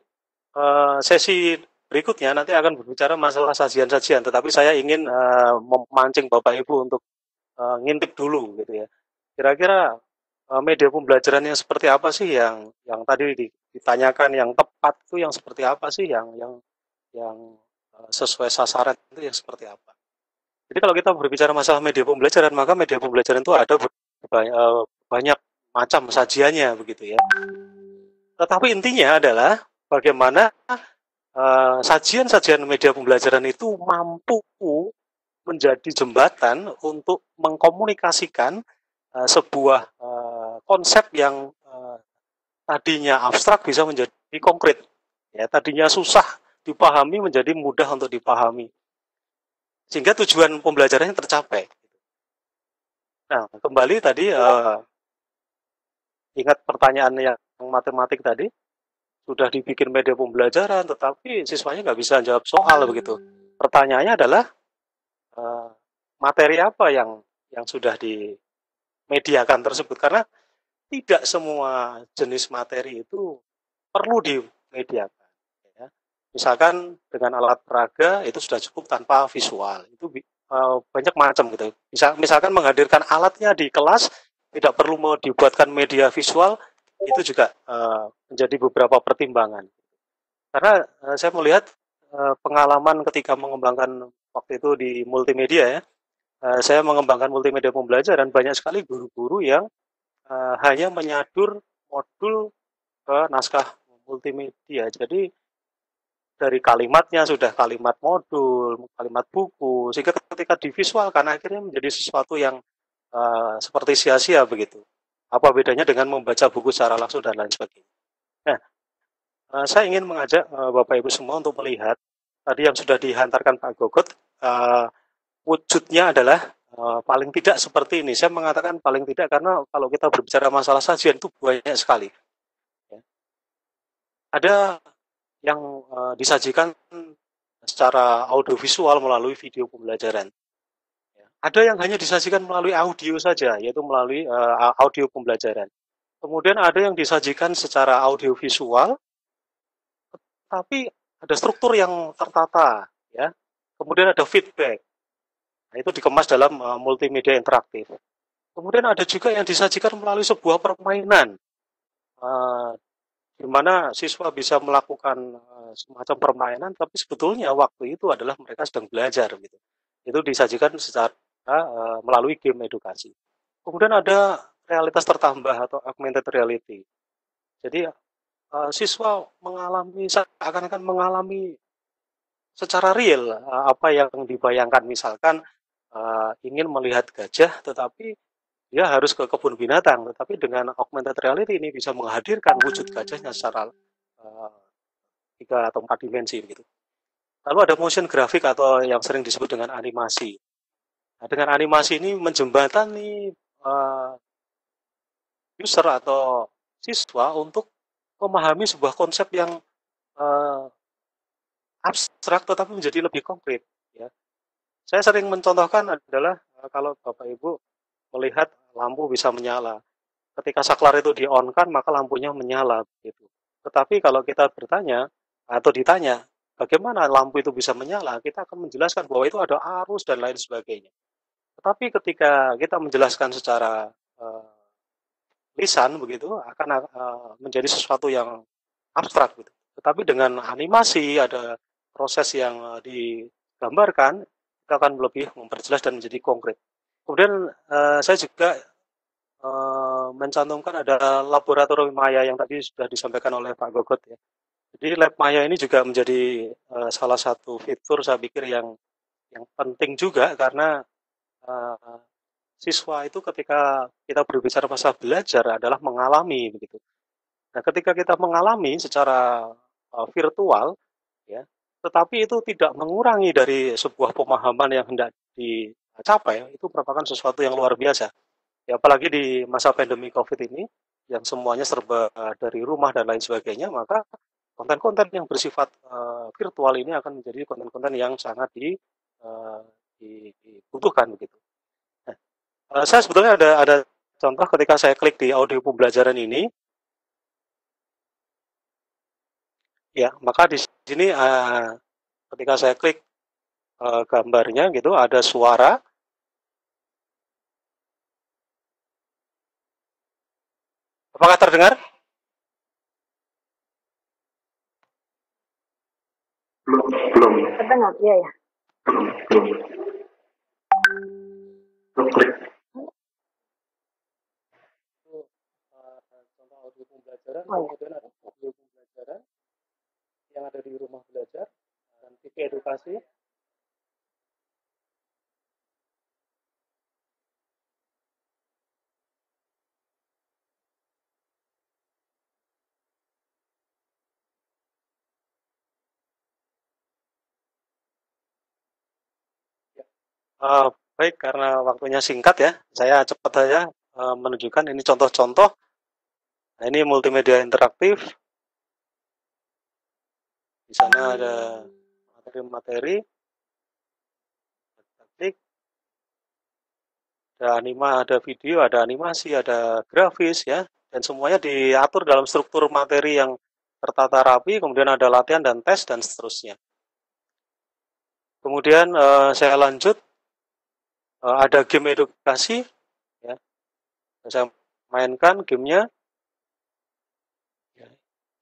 sesi berikutnya nanti akan berbicara masalah sajian-sajian, tetapi saya ingin memancing Bapak Ibu untuk ngintip dulu gitu ya. kira-kira media pembelajaran yang seperti apa sih yang tadi ditanyakan, yang tepat itu yang seperti apa sih, yang sesuai sasaran itu yang seperti apa. Jadi kalau kita berbicara masalah media pembelajaran, maka media pembelajaran itu ada banyak macam sajiannya begitu ya. Tetapi intinya adalah bagaimana sajian-sajian media pembelajaran itu mampu menjadi jembatan untuk mengkomunikasikan sebuah konsep yang tadinya abstrak bisa menjadi konkret. Ya, tadinya susah dipahami menjadi mudah untuk dipahami. Sehingga tujuan pembelajarannya tercapai. Nah, kembali tadi ingat pertanyaan yang matematik tadi, sudah dibikin media pembelajaran, tetapi siswanya nggak bisa jawab soal begitu. Pertanyaannya adalah materi apa yang sudah dimediakan tersebut, karena tidak semua jenis materi itu perlu dimediakan. Ya. Misalkan dengan alat peraga itu sudah cukup tanpa visual, itu banyak macam gitu. Misalkan menghadirkan alatnya di kelas tidak perlu mau dibuatkan media visual, itu juga menjadi beberapa pertimbangan. Karena saya melihat pengalaman ketika mengembangkan waktu itu di multimedia ya, saya mengembangkan multimedia pembelajaran, banyak sekali guru-guru yang hanya menyadur modul ke naskah multimedia. Jadi dari kalimatnya sudah kalimat modul, kalimat buku, sehingga ketika divisualkan akhirnya menjadi sesuatu yang seperti sia-sia begitu. Apa bedanya dengan membaca buku secara langsung dan lain sebagainya. Nah, saya ingin mengajak Bapak Ibu semua untuk melihat tadi yang sudah dihantarkan Pak Gogot, wujudnya adalah paling tidak seperti ini. Saya mengatakan paling tidak karena kalau kita berbicara masalah sajian itu banyak sekali. Ya. Ada yang disajikan secara audiovisual melalui video pembelajaran. Ya. Ada yang hanya disajikan melalui audio saja, yaitu melalui audio pembelajaran. Kemudian ada yang disajikan secara audiovisual, tapi ada struktur yang tertata, ya. Kemudian ada feedback. Nah, itu dikemas dalam multimedia interaktif. Kemudian ada juga yang disajikan melalui sebuah permainan, di mana siswa bisa melakukan semacam permainan, tapi sebetulnya waktu itu adalah mereka sedang belajar, gitu. Itu disajikan secara melalui game edukasi. Kemudian ada realitas tertambah atau augmented reality. Jadi siswa mengalami seakan-akan mengalami secara real apa yang dibayangkan. Misalkan ingin melihat gajah, tetapi dia harus ke kebun binatang, tetapi dengan augmented reality ini bisa menghadirkan wujud gajahnya secara 3 atau 4 dimensi begitu. Lalu ada motion graphic atau yang sering disebut dengan animasi. Nah, dengan animasi ini menjembatani user atau siswa untuk memahami sebuah konsep yang abstrak tetapi menjadi lebih konkret. Ya. Saya sering mencontohkan adalah kalau Bapak Ibu melihat lampu bisa menyala. Ketika saklar itu di-on-kan, maka lampunya menyala. Gitu. Tetapi kalau kita bertanya atau ditanya, bagaimana lampu itu bisa menyala, kita akan menjelaskan bahwa itu ada arus dan lain sebagainya. Tetapi ketika kita menjelaskan secara lisan, begitu, akan menjadi sesuatu yang abstrak. Gitu. Tetapi dengan animasi, ada proses yang digambarkan, kita akan lebih memperjelas dan menjadi konkret. Kemudian saya juga mencantumkan ada laboratorium maya yang tadi sudah disampaikan oleh Pak Gogot ya. Jadi lab maya ini juga menjadi salah satu fitur saya pikir yang penting juga karena siswa itu ketika kita berbicara masalah belajar adalah mengalami begitu. Nah, ketika kita mengalami secara virtual ya, tetapi itu tidak mengurangi dari sebuah pemahaman yang hendak dicapai, itu merupakan sesuatu yang luar biasa. Ya, apalagi di masa pandemi COVID ini, yang semuanya serba dari rumah dan lain sebagainya, maka konten-konten yang bersifat virtual ini akan menjadi konten-konten yang sangat dibutuhkan begitu. Nah, saya sebetulnya ada contoh ketika saya klik di audio pembelajaran ini, ya maka di sini ketika saya klik gambarnya gitu ada suara. Apakah terdengar? Belum. Terdengar, iya ya. Belum. Klik. Contoh audio pembelajaran, Oh, ya. kemudian ada audio pembelajaran yang ada di rumah belajar, dan TV edukasi. Baik, karena waktunya singkat ya, saya cepat saja menunjukkan ini contoh-contoh. Nah, ini multimedia interaktif. Di sana ada materi-materi, ada video, ada animasi, ada grafis ya, dan semuanya diatur dalam struktur materi yang tertata rapi. Kemudian ada latihan dan tes dan seterusnya. Kemudian saya lanjut, ada game edukasi, ya. Saya mainkan gamenya.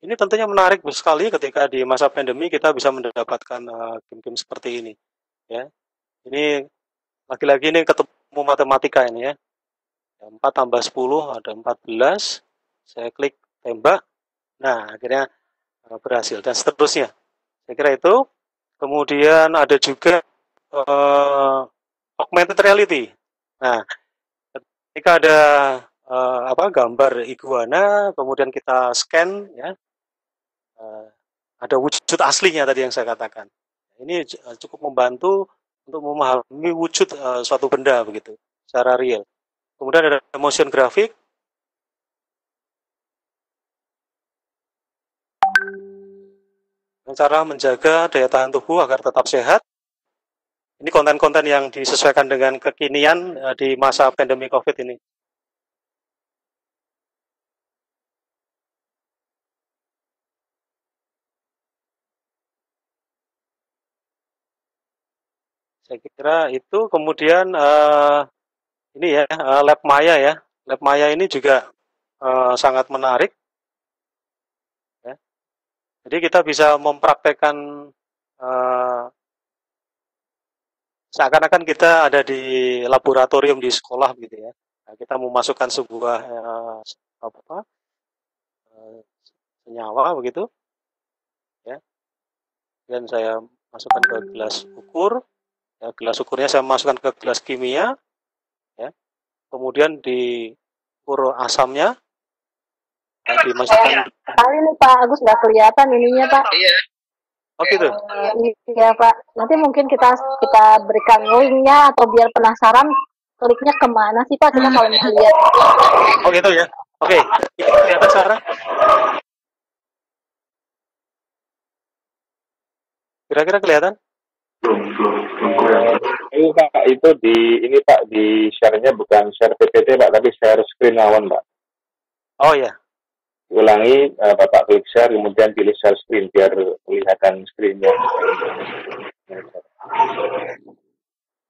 Ini tentunya menarik sekali ketika di masa pandemi kita bisa mendapatkan game-game seperti ini. Ya, ini lagi-lagi ini ketemu matematika ini ya. 4 tambah 10 ada 14. Saya klik tembak. Nah, akhirnya berhasil dan seterusnya. Saya kira itu. Kemudian ada juga augmented reality. Nah, ketika ada gambar iguana, kemudian kita scan ya. Ada wujud aslinya tadi yang saya katakan. Ini cukup membantu untuk memahami wujud suatu benda begitu secara real. Kemudian ada motion graphic. Cara menjaga daya tahan tubuh agar tetap sehat. Ini konten-konten yang disesuaikan dengan kekinian di masa pandemi COVID ini. Saya kira itu. Kemudian ini ya, Lab Maya ya. Lab Maya ini juga sangat menarik. Ya. Jadi kita bisa mempraktekkan seakan-akan kita ada di laboratorium di sekolah gitu ya. Nah, kita memasukkan sebuah senyawa begitu, ya. Dan saya masukkan ke gelas ukur. Ya, gelas ukurnya saya masukkan ke gelas kimia, ya. Kemudian diukur asamnya, ya, dimasukkan. Kali nih Pak Agus nggak kelihatan ininya Pak. Iya. Oh gitu. Iya Pak. Nanti mungkin kita berikan linknya atau biar penasaran kliknya kemana sih Pak kita kalau mau lihat. Oh gitu ya. Oke, ini kelihatan sekarang. Kira-kira kelihatan? Belum Pak, itu ini Pak, di share-nya bukan share PPT Pak, tapi share screen lawan Pak. Oh ya. Ulangi, Bapak klik share, kemudian pilih share screen biar kelihatan screen-nya.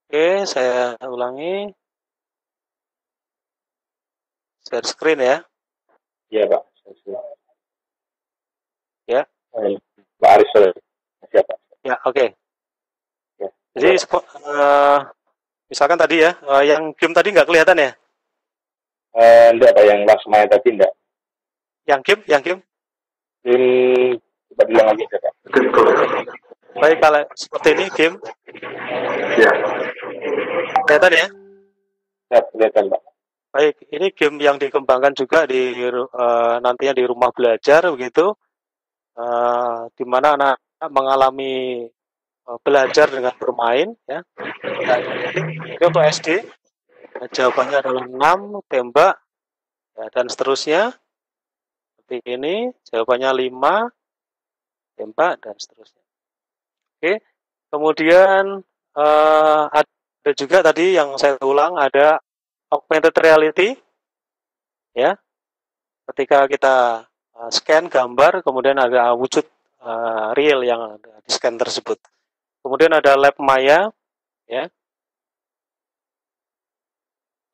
Oke, saya ulangi. Share screen ya. Iya Pak. Ya. Pak Aris, siapa? Ya, oke. Ya. Jadi misalkan tadi ya, yang game tadi nggak kelihatan ya? Enggak Pak, yang Lab Maya tadi enggak. Yang game? Coba bilang lagi Pak. Baik, kalau seperti ini game. Ya. Kelihatan ya? Ya, kelihatan Pak. Baik, ini game yang dikembangkan juga nantinya di rumah belajar begitu, di mana anak mengalami belajar dengan bermain ya. Ini untuk SD. Nah, jawabannya adalah 6, tembak ya, dan seterusnya. Seperti ini, jawabannya 5, tembak dan seterusnya. Oke. Kemudian ada juga tadi yang saya ulang, ada augmented reality, ya. Ketika kita scan gambar, kemudian ada wujud real yang ada di scan tersebut. Kemudian ada Lab Maya, ya.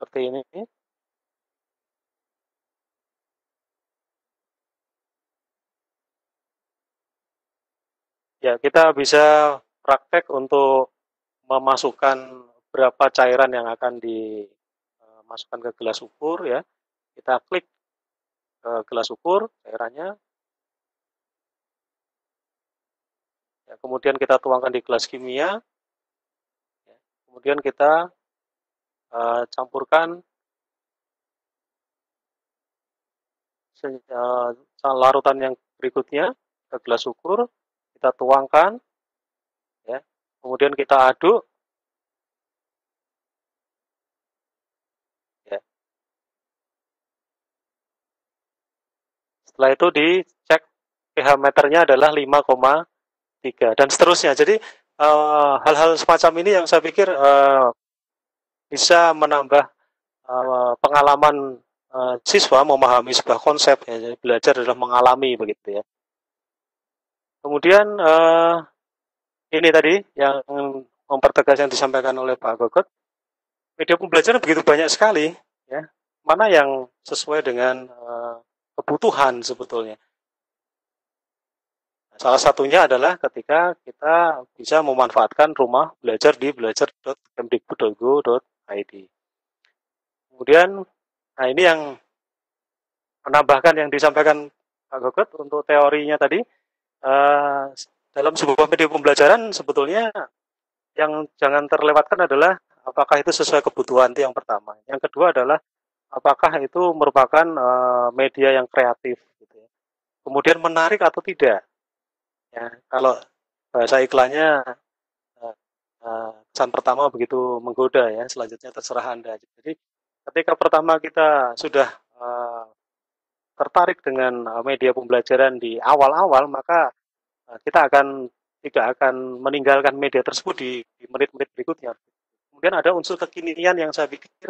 Seperti ini. Ya, kita bisa praktek untuk memasukkan berapa cairan yang akan dimasukkan ke gelas ukur ya. Kita klik ke gelas ukur cairannya. Ya, kemudian kita tuangkan di gelas kimia. Ya, kemudian kita campurkan larutan yang berikutnya ke gelas ukur, kita tuangkan, ya. Kemudian kita aduk, ya. Setelah itu dicek pH meternya adalah 5,3 dan seterusnya. Jadi hal-hal semacam ini yang saya pikir bisa menambah pengalaman siswa memahami sebuah konsep ya. Jadi belajar adalah mengalami begitu ya. Kemudian ini tadi yang mempertegas yang disampaikan oleh Pak Gogot, media pembelajaran begitu banyak sekali ya. Mana yang sesuai dengan kebutuhan sebetulnya. Salah satunya adalah ketika kita bisa memanfaatkan rumah belajar di belajar.kemdikbud.go.id. Kemudian, nah ini yang menambahkan yang disampaikan Pak Gogot untuk teorinya tadi, dalam sebuah media pembelajaran sebetulnya yang jangan terlewatkan adalah apakah itu sesuai kebutuhan, itu yang pertama. Yang kedua adalah apakah itu merupakan media yang kreatif, gitu ya. Kemudian menarik atau tidak. Ya, kalau bahasa iklannya kesan pertama begitu menggoda ya, selanjutnya terserah Anda. Jadi ketika pertama kita sudah tertarik dengan media pembelajaran di awal-awal, maka kita tidak akan meninggalkan media tersebut di menit-menit berikutnya. Kemudian ada unsur kekinian yang saya pikir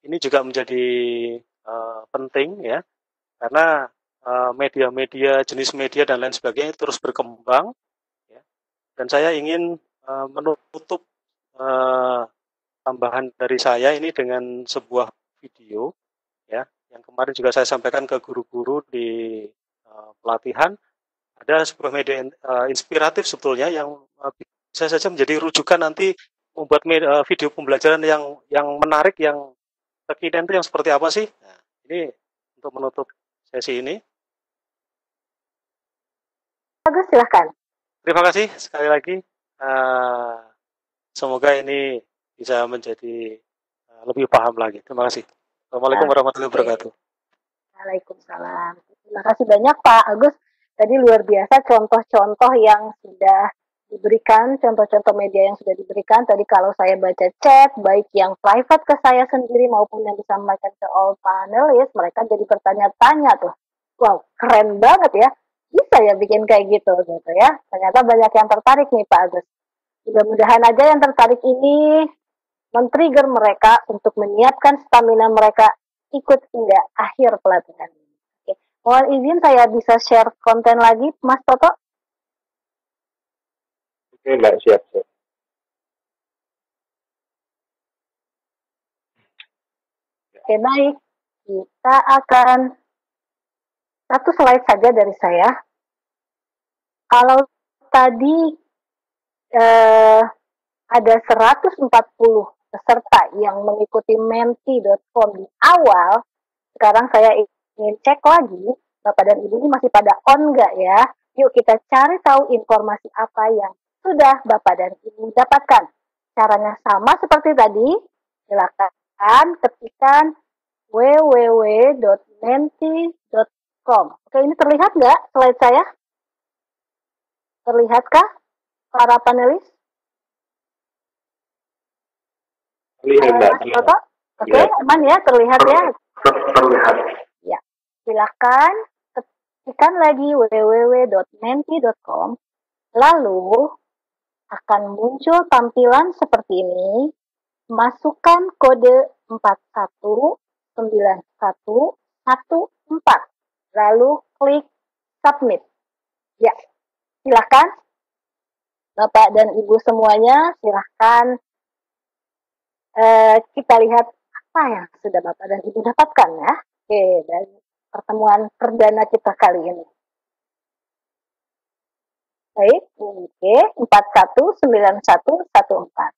ini juga menjadi penting ya, karena media-media, jenis media dan lain sebagainya terus berkembang ya. Dan saya ingin menutup tambahan dari saya ini dengan sebuah video ya, yang kemarin juga saya sampaikan ke guru-guru di pelatihan. Ada sebuah media inspiratif sebetulnya yang bisa saja menjadi rujukan nanti membuat video pembelajaran yang menarik, yang kekinian itu yang seperti apa sih? Nah, ini untuk menutup sesi ini. Bagus, silahkan. Terima kasih sekali lagi. Semoga ini bisa menjadi lebih paham lagi. Terima kasih. Assalamualaikum warahmatullahi wabarakatuh. Waalaikumsalam. Terima kasih banyak Pak Agus. Tadi luar biasa contoh-contoh yang sudah diberikan, contoh-contoh media yang sudah diberikan. Tadi kalau saya baca chat, baik yang private ke saya sendiri maupun yang disampaikan ke all panelis, mereka jadi bertanya-tanya tuh. Wow, keren banget ya. Bisa ya bikin kayak gitu ya. Ternyata banyak yang tertarik nih Pak Agus. Mudah-mudahan aja yang tertarik ini men-trigger mereka untuk menyiapkan stamina mereka ikut hingga akhir pelatihan. Oke. Mohon izin saya bisa share konten lagi, Mas Toto? Oke, Mbak, siap. Oke, baik. Kita akan satu slide saja dari saya. Kalau tadi ada 140 peserta yang mengikuti menti.com di awal, sekarang saya ingin cek lagi, Bapak dan Ibu ini masih pada on nggak ya? Yuk kita cari tahu informasi apa yang sudah Bapak dan Ibu dapatkan. Caranya sama seperti tadi, silakan ketikkan www.menti.com. Oke, ini terlihat nggak slide saya? Terlihatkah para panelis? Terlihat, Mbak. Oke, aman ya, terlihat ya? Terlihat. Ya, silakan ketikkan lagi www.menti.com, lalu akan muncul tampilan seperti ini. Masukkan kode 419114, lalu klik submit. Ya, silakan Bapak dan Ibu semuanya, silakan kita lihat apa yang sudah Bapak dan Ibu dapatkan ya. Oke, dari pertemuan perdana kita kali ini. Baik, oke, 419114.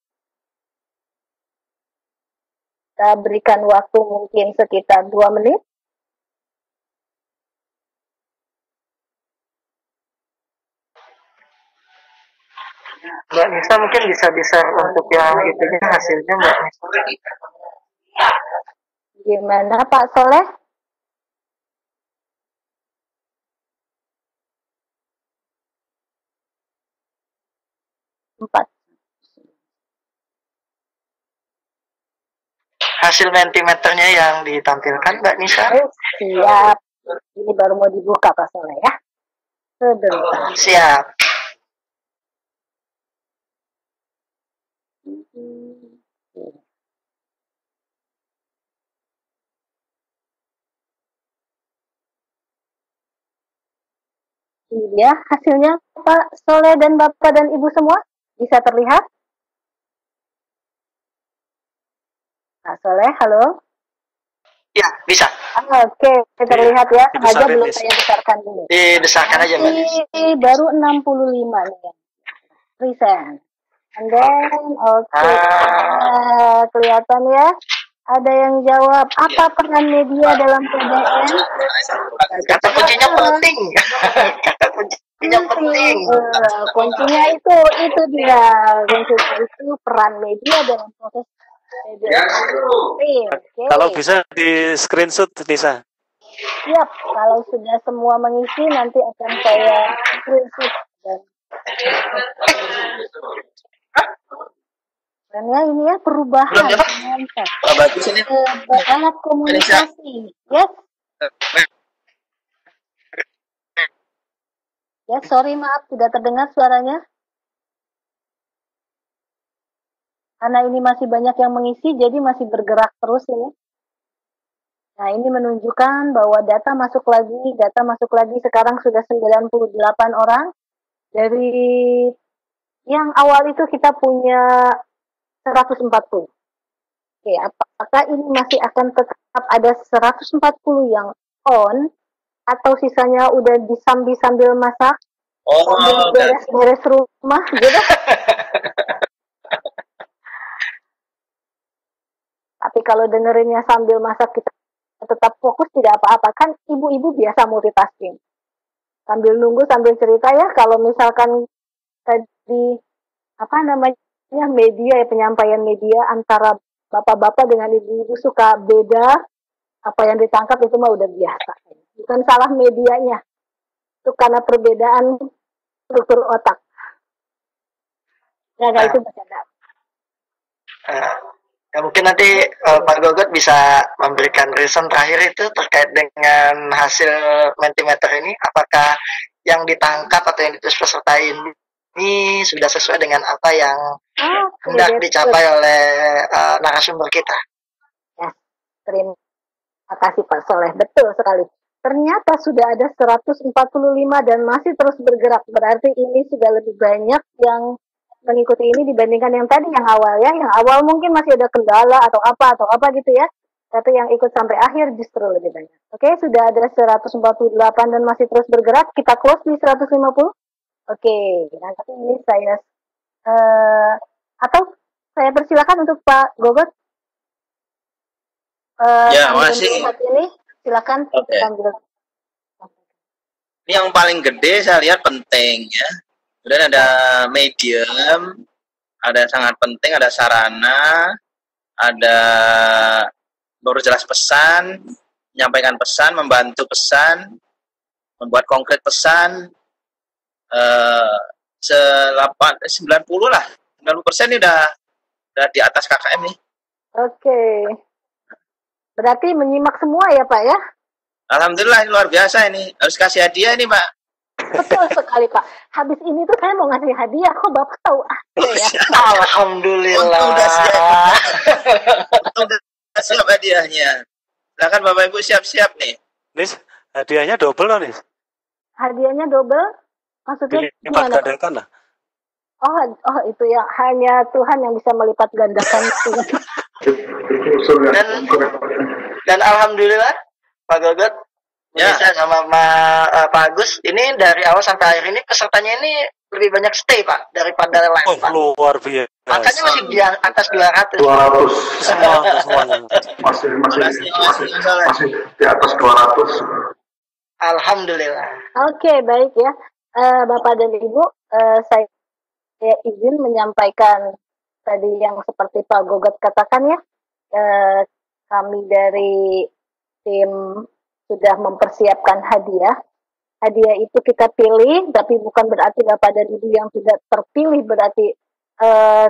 Kita berikan waktu mungkin sekitar 2 menit. Mbak Nisa mungkin bisa di-share untuk yang itunya hasilnya Mbak Nisa. Gimana Pak Soleh? Empat. Hasil mentimeternya yang ditampilkan Mbak Nisa. Siap. Ini baru mau dibuka Pak Soleh ya. Sebentar. Siap. Iya, hasilnya Pak Soleh dan Bapak dan Ibu semua bisa terlihat? Pak Soleh, halo? Ya, bisa. Oke, terlihat ya. Sengaja belum saya besarkan dulu. Dibesarkan aja Mbak. Ini baru 65 nih. Present. And then, oke. Kelihatan ya. Ada yang jawab, apa peran media dalam PDN? Kata kuncinya penting. Kata kuncinya penting. Kuncinya itu dia. Kuncinya itu peran media dalam proses PDN. Okay. Kalau bisa di screenshot, Nisa. Siap. Kalau sudah semua mengisi, nanti akan saya screenshot dan ya ini ya perubahan mantap. Bagus ini. Alat komunikasi. Yes. Ya, sorry maaf tidak terdengar suaranya. Karena ini masih banyak yang mengisi, jadi masih bergerak terus ini. Nah, ini menunjukkan bahwa data masuk lagi, sekarang sudah 98 orang. Dari yang awal itu kita punya 140. Oke, apakah ini masih akan tetap ada 140 yang on, atau sisanya udah sambil masak? Beres-beres rumah, gitu? Tapi kalau dengerinnya sambil masak kita tetap fokus tidak apa-apa, kan ibu-ibu biasa multitasking. Sambil nunggu, sambil cerita ya, kalau misalkan tadi, media ya, penyampaian media antara bapak-bapak dengan ibu-ibu suka beda, apa yang ditangkap itu mah udah biasa. Bukan salah medianya, itu karena perbedaan struktur otak. Ya, itu bercanda. Ya, mungkin nanti Pak Gogot bisa memberikan reason terakhir itu terkait dengan hasil mentimeter ini, apakah yang ditangkap atau yang ditulis peserta ini sudah sesuai dengan apa yang hendak dicapai oleh narasumber kita. Ya, terima kasih Pak Soleh, betul sekali. Ternyata sudah ada 145 dan masih terus bergerak, berarti ini sudah lebih banyak yang mengikuti ini dibandingkan yang tadi, yang awal ya. Yang awal mungkin masih ada kendala atau apa gitu ya. Tapi yang ikut sampai akhir justru lebih banyak. Oke, sudah ada 148 dan masih terus bergerak. Kita close di 150. Oke, nanti ini saya atau saya persilakan untuk Pak Gogot. Ya, masih. Ini silakan. Okay. Ini yang paling gede saya lihat penting ya. Kemudian ada medium, ada sangat penting, ada sarana, ada berjelas pesan, menyampaikan pesan, membantu pesan, membuat konkret pesan. 90 lah, 90% ini udah di atas KKM nih. Oke. Berarti menyimak semua ya Pak ya? Alhamdulillah, ini luar biasa ini. Harus kasih hadiah nih Pak. Betul sekali Pak. Habis ini tuh saya mau ngasih hadiah, kok Bapak tahu ya? Alhamdulillah. Udah siap hadiahnya. Silakan Bapak Ibu siap-siap nih. Nis, hadiahnya double loh Nis. Hadiahnya double? Maksudnya lipat gandakan lah. Oh itu ya, hanya Tuhan yang bisa melipat gandakan. dan alhamdulillah Pak Gogot, ya. Bisa sama Pak Agus, ini dari awal sampai akhir ini pesertanya ini lebih banyak stay Pak daripada Oh, live Pak. luar biasa. Makanya masih di atas 200. 200. Semuanya. Masih di atas 200. Alhamdulillah. Oke, baik ya. Bapak dan Ibu, saya izin menyampaikan tadi yang seperti Pak Gogot katakan ya. Kami dari tim sudah mempersiapkan hadiah. Hadiah itu kita pilih, tapi bukan berarti Bapak dan Ibu yang tidak terpilih berarti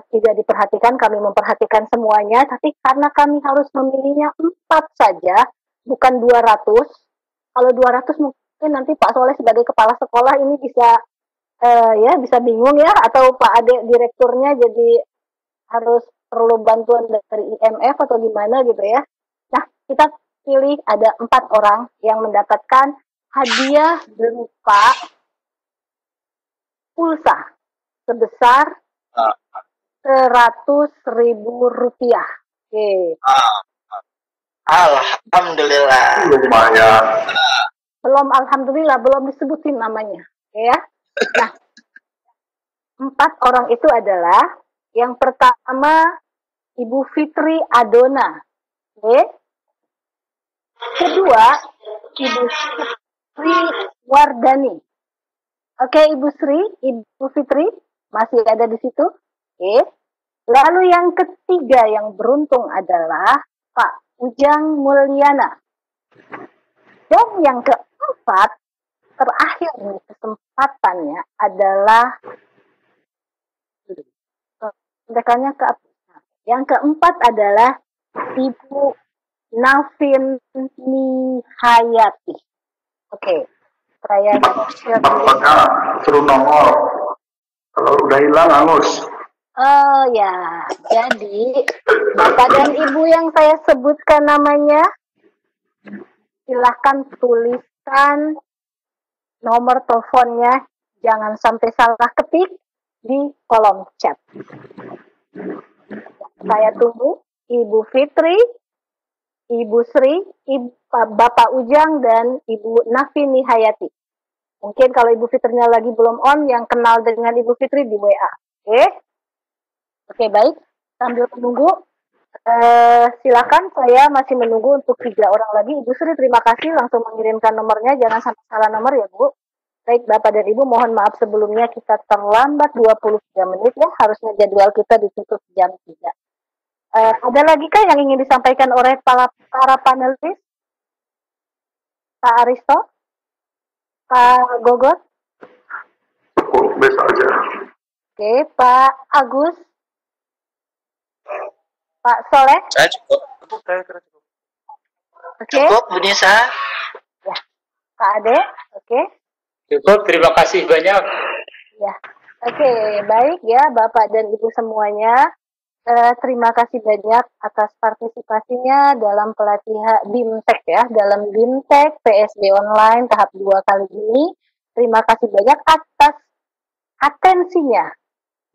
tidak diperhatikan. Kami memperhatikan semuanya, tapi karena kami harus memilihnya 4 saja, bukan 200. Kalau 200 mungkin nanti Pak Soleh sebagai kepala sekolah ini bisa bisa bingung ya, atau Pak Ade direkturnya jadi harus perlu bantuan dari IMF atau gimana gitu ya. Nah, kita pilih ada 4 orang yang mendapatkan hadiah berupa pulsa sebesar 100.000 rupiah. Oke. Alhamdulillah. Lumayan. Alhamdulillah, belum disebutin namanya. Ya. Nah, 4 orang itu adalah yang pertama Ibu Fitri Adona. Oke. Kedua, Ibu Sri Wardani. Oke, Ibu Fitri masih ada di situ. Oke. Lalu yang ketiga yang beruntung adalah Pak Ujang Mulyana. Dan yang keempat, terakhir nih kesempatannya adalah tekannya ke yang keempat adalah Ibu Nafin Nihayati. Oke, saya Makanya suruh nongol. Kalau udah hilang hangus. Oh ya, jadi Bapak dan Ibu yang saya sebutkan namanya, silahkan tuliskan nomor teleponnya, jangan sampai salah ketik di kolom chat. Saya tunggu Ibu Fitri, Ibu Sri, Bapak Ujang, dan Ibu Nafi Nihayati. Mungkin kalau Ibu Fitrinya lagi belum on, yang kenal dengan Ibu Fitri di WA. Oke, baik. Sambil menunggu, silakan, saya masih menunggu untuk 3 orang lagi. Ibu Sri, terima kasih langsung mengirimkan nomornya, jangan sampai salah nomor ya Bu. Baik Bapak dan Ibu, mohon maaf sebelumnya kita terlambat 23 menit ya, harusnya jadwal kita ditutup jam 3. Ada lagi kah yang ingin disampaikan oleh para panelis? Pak Aristo? Pak Gogot? Bisa aja. Oke, Pak Agus? Pak Soleh? Saya cukup. Oke. Cukup, Bu Nisa. Ya. Pak Ade? Oke. Cukup, terima kasih banyak. Ya. Oke, baik ya Bapak dan Ibu semuanya. Terima kasih banyak atas partisipasinya dalam pelatihan BIMTEK ya, dalam BIMTEK PSB online tahap 2 kali ini. Terima kasih banyak atas atensinya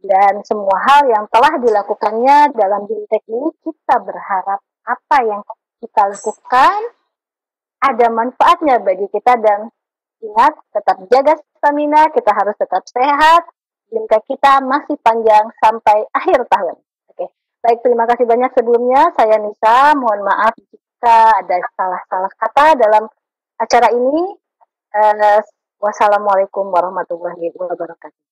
dan semua hal yang telah dilakukannya dalam BIMTEK ini. Kita berharap apa yang kita lakukan ada manfaatnya bagi kita, dan ingat tetap jaga stamina, kita harus tetap sehat. BIMTEK kita masih panjang sampai akhir tahun. Baik, terima kasih banyak sebelumnya. Saya Nisa, mohon maaf jika ada salah-salah kata dalam acara ini. Wassalamualaikum warahmatullahi wabarakatuh.